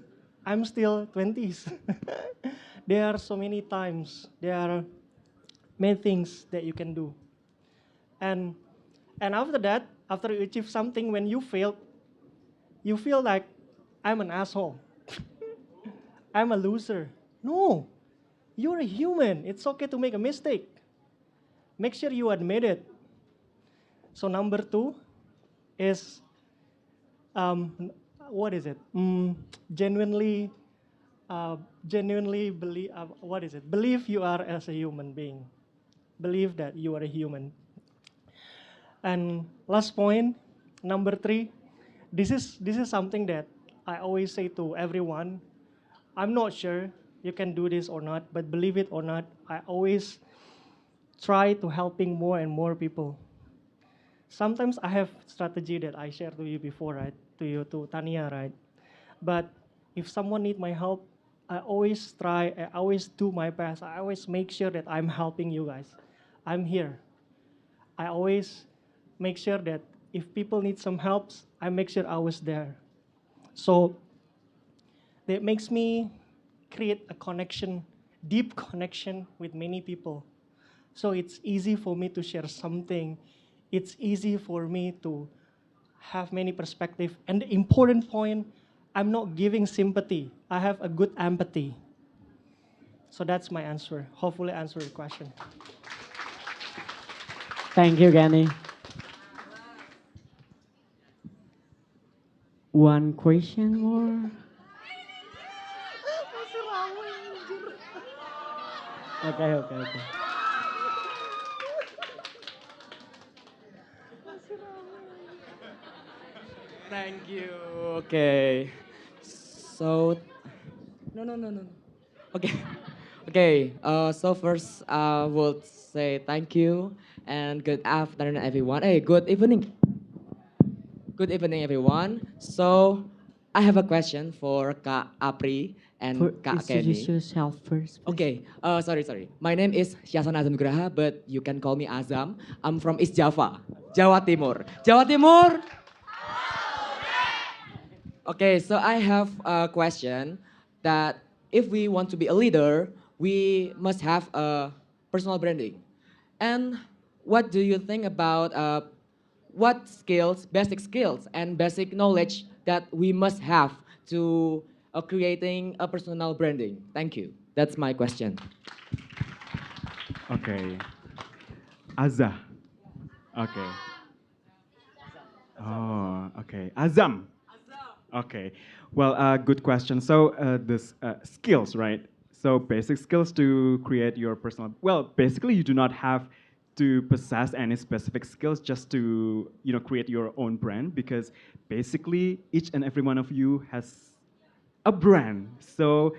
I'm still 20s. There are so many times, there are many things that you can do. And after that, after you achieve something, when you fail, you feel like, I'm an asshole. I'm a loser. No, you're a human. It's okay to make a mistake. make sure you admit it. So number 2 is, what is it? Genuinely believe, what is it? Believe you are as a human being. Believe that you are a human. And last point, number 3, this is something that I always say to everyone. I'm not sure you can do this or not, but believe it or not, I always try to helping more and more people. Sometimes I have strategy that I shared to you before, right? To Tania, right? But if someone need my help, I always try, I always do my best. I always make sure that I'm helping you guys. I'm here. I always make sure that if people need some helps, I make sure I was there. So that makes me create a connection, deep connection with many people. So it's easy for me to share something. It's easy for me to have many perspective. And the important point, I'm not giving sympathy. I have a good empathy. So that's my answer. Hopefully answer your question. Thank you, Gani. One question more. Okay. Thank you. Okay. So, no. Okay. Okay. So first, I would say thank you and good afternoon, everyone. Hey, good evening. Good evening, everyone. So, I have a question for Kak Apri and Kak Introduce Kenny. yourself first. Okay, sorry. My name is Syasan Azam Nugraha, but you can call me Azam. I'm from East Java, Jawa Timur. Jawa Timur! Okay, so I have a question that if we want to be a leader, we must have a personal branding. And what do you think about what skills, basic skills and basic knowledge that we must have to creating a personal branding? Thank you. That's my question. Okay. Azza. Okay. Oh, okay. Azam. Okay. Well, good question. So this skills, right? So basic skills to create your personal. Well, basically, you do not have to possess any specific skills just to create your own brand, because basically each and every one of you has a brand. So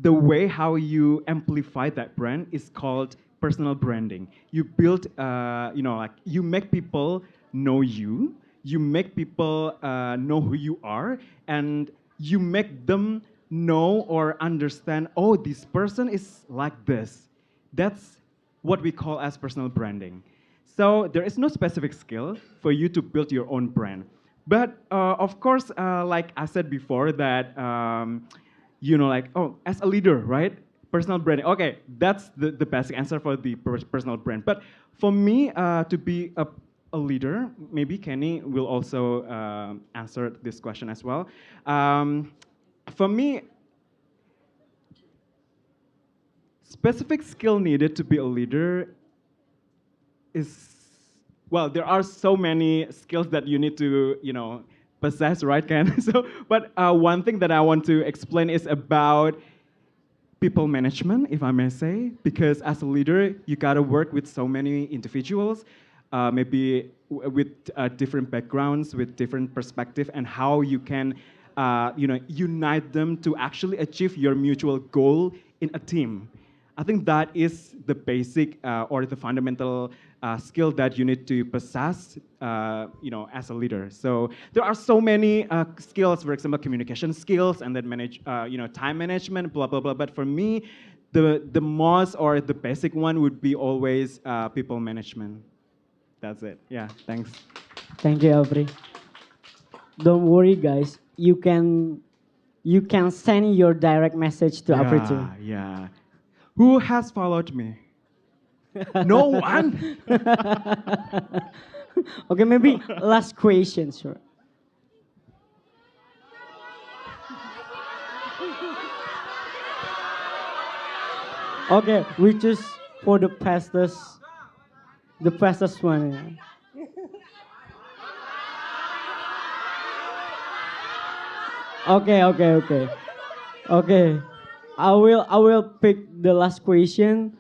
the way how you amplify that brand is called personal branding. You build, like you make people know you. You make people know who you are, and you make them know or understand. Oh, this person is like this. That's what we call as personal branding. So there is no specific skill for you to build your own brand. But of course, like I said before, that as a leader, right? Personal branding. Okay, that's the basic answer for the personal brand. But for me, to be a leader, maybe Kenny will also answer this question as well. For me, specific skill needed to be a leader is, well, there are so many skills that you need to, possess, right, Ken? But one thing that I want to explain is about people management, if I may say, because as a leader, you gotta work with so many individuals, maybe with different backgrounds, with different perspective, and how you can, unite them to actually achieve your mutual goal in a team. I think that is the basic or the fundamental skill that you need to possess, as a leader. So there are so many skills, for example, communication skills, and then time management, blah blah blah. But for me, the most or the basic one would be always people management. That's it. Yeah. Thanks. Thank you, Apri. Don't worry, guys. You can send your direct message to Apri too. Yeah. Who has followed me? No one? Okay, maybe last question, sure. Okay, we choose for the fastest The fastest one. Yeah. Okay, okay, okay. Okay. I will pick the last question.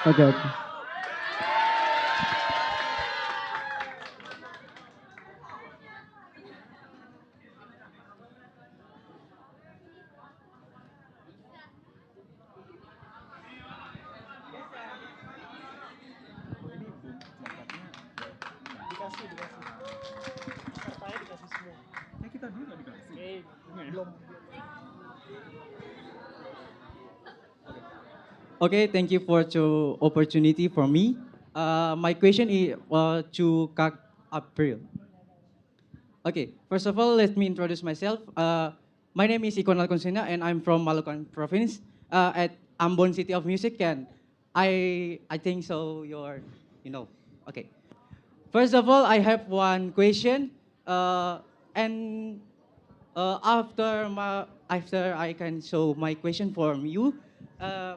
Okay, okay. Okay, thank you for the opportunity for me. My question is to Kak April. Okay, first of all, let me introduce myself. My name is Ikon Alconsena and I'm from Maluku province at Ambon City of Music, and I think so you're, you know. Okay. First of all, I have one question, and after I can show my question for you, uh,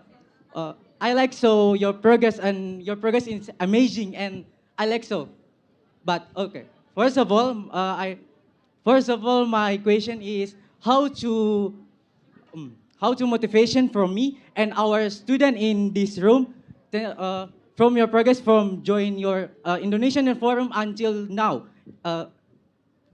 I like so your progress, and your progress is amazing, and I like so. But okay, first of all, my question is how to motivation from me and our student in this room, from your progress from join your Indonesian Forum until now.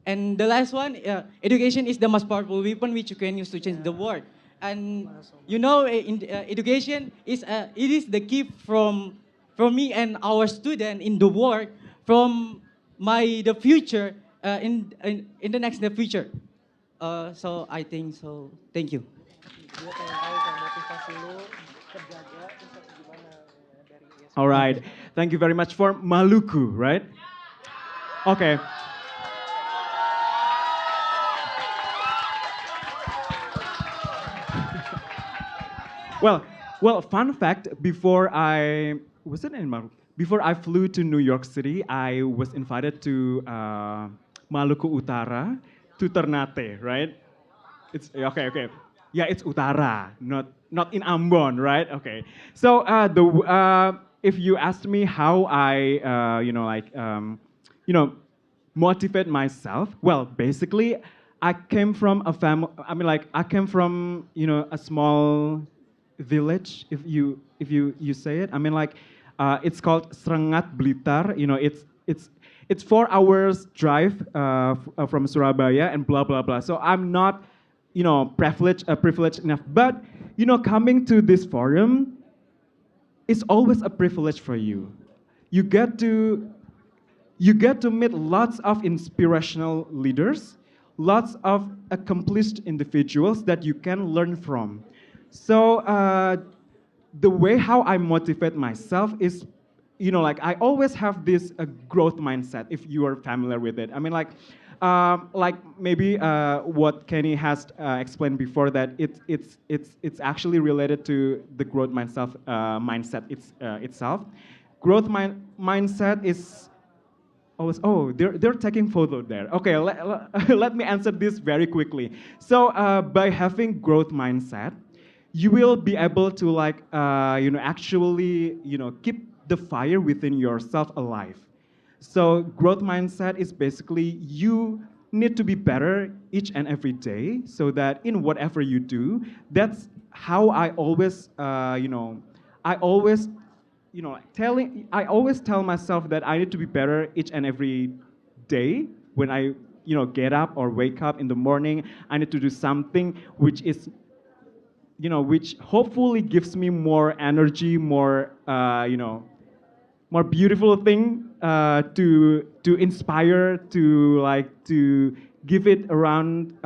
And the last one, education is the most powerful weapon which you can use to change the world. And you know, education is it is the key from me and our student in the world from the future in the future. So I think so. Thank you. All right. Thank you very much for Maluku, right? Okay. Well, fun fact, before I flew to New York City, I was invited to Maluku Utara, to Ternate, right? It's okay, okay. Yeah, it's Utara, not in Ambon, right? Okay. So if you asked me how I motivate myself, well, basically, I came from a family. I mean, like I came from a small village, if you say it. I mean, like it's called Srengat Blitar. It's 4 hours drive from Surabaya and blah blah blah. So I'm not privileged enough. But coming to this forum is always a privilege for you. You get to meet lots of inspirational leaders, lots of accomplished individuals that you can learn from. So the way how I motivate myself is, like I always have this growth mindset. If you are familiar with it, I mean, like maybe what Kenny has explained before, that it's actually related to the growth mindset itself. Growth mindset is always, oh, they're taking photo there. Okay, let me answer this very quickly. So by having growth mindset, you will be able to actually keep the fire within yourself alive. So growth mindset is basically you need to be better each and every day, so that in whatever you do, that's how I always I always I always tell myself that I need to be better each and every day. When I get up or wake up in the morning, I need to do something which is which hopefully gives me more energy, more more beautiful thing to inspire, to give it around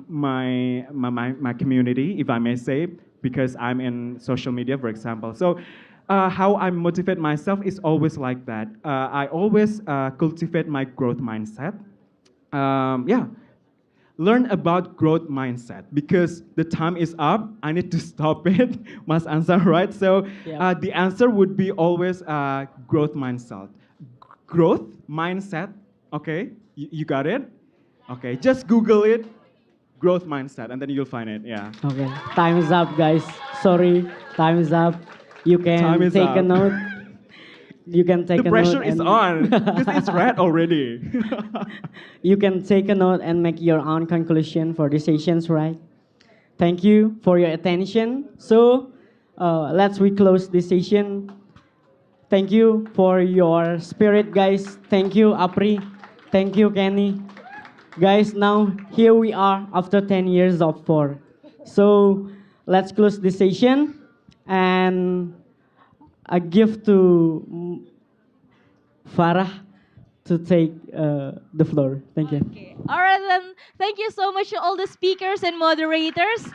my community, if I may say, because I'm in social media, for example. So how I motivate myself is always like that. I always cultivate my growth mindset. Yeah, learn about growth mindset, because the time is up. I need to stop it. Must answer, right? So the answer would be always growth mindset. Growth mindset. Okay, you got it? Okay, just Google it. growth mindset, and then you'll find it. Yeah. Okay, time is up, guys. Sorry, time is up. You can Time is take a up. note. You can take The a pressure note is on because it's red already. You can take a note and make your own conclusion for the sessions, right? Thank you for your attention. So let's we close this session. Thank you for your spirit, guys. Thank you, Apri. Thank you, Kenny. Guys, now here we are after 10 years of four. So let's close this session and I give to Farah to take the floor. Thank you. All right then, thank you so much to all the speakers and moderators.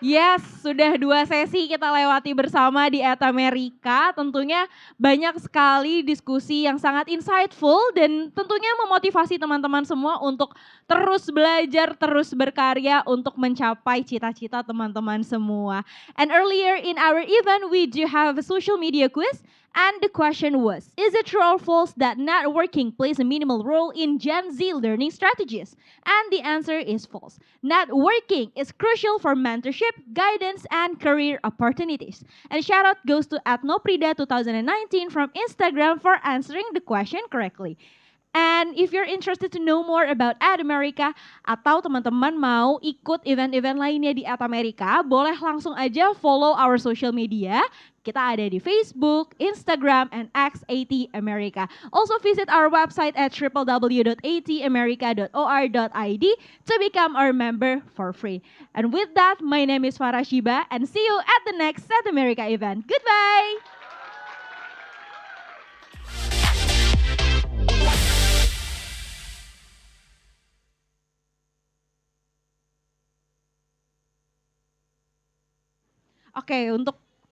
Yes, sudah 2 sesi kita lewati bersama di At America. Tentunya banyak sekali diskusi yang sangat insightful dan tentunya memotivasi teman-teman semua untuk terus belajar, terus berkarya untuk mencapai cita-cita teman-teman semua. And earlier in our event, we do have a social media quiz. And the question was, is it true or false that networking plays a minimal role in Gen Z learning strategies? And the answer is false. Networking is crucial for mentorship, guidance, and career opportunities. And shout out goes to @noprida 2019 from Instagram for answering the question correctly. And if you're interested to know more about At America atau teman-teman mau ikut event-event lainnya di At America, boleh langsung aja follow our social media. Kita ada di Facebook, Instagram, and X AT America. Also visit our website at www.atamerica.or.id to become our member for free. And with that, my name is Farah Shiba and see you at the next At America event. Goodbye! Oke, untuk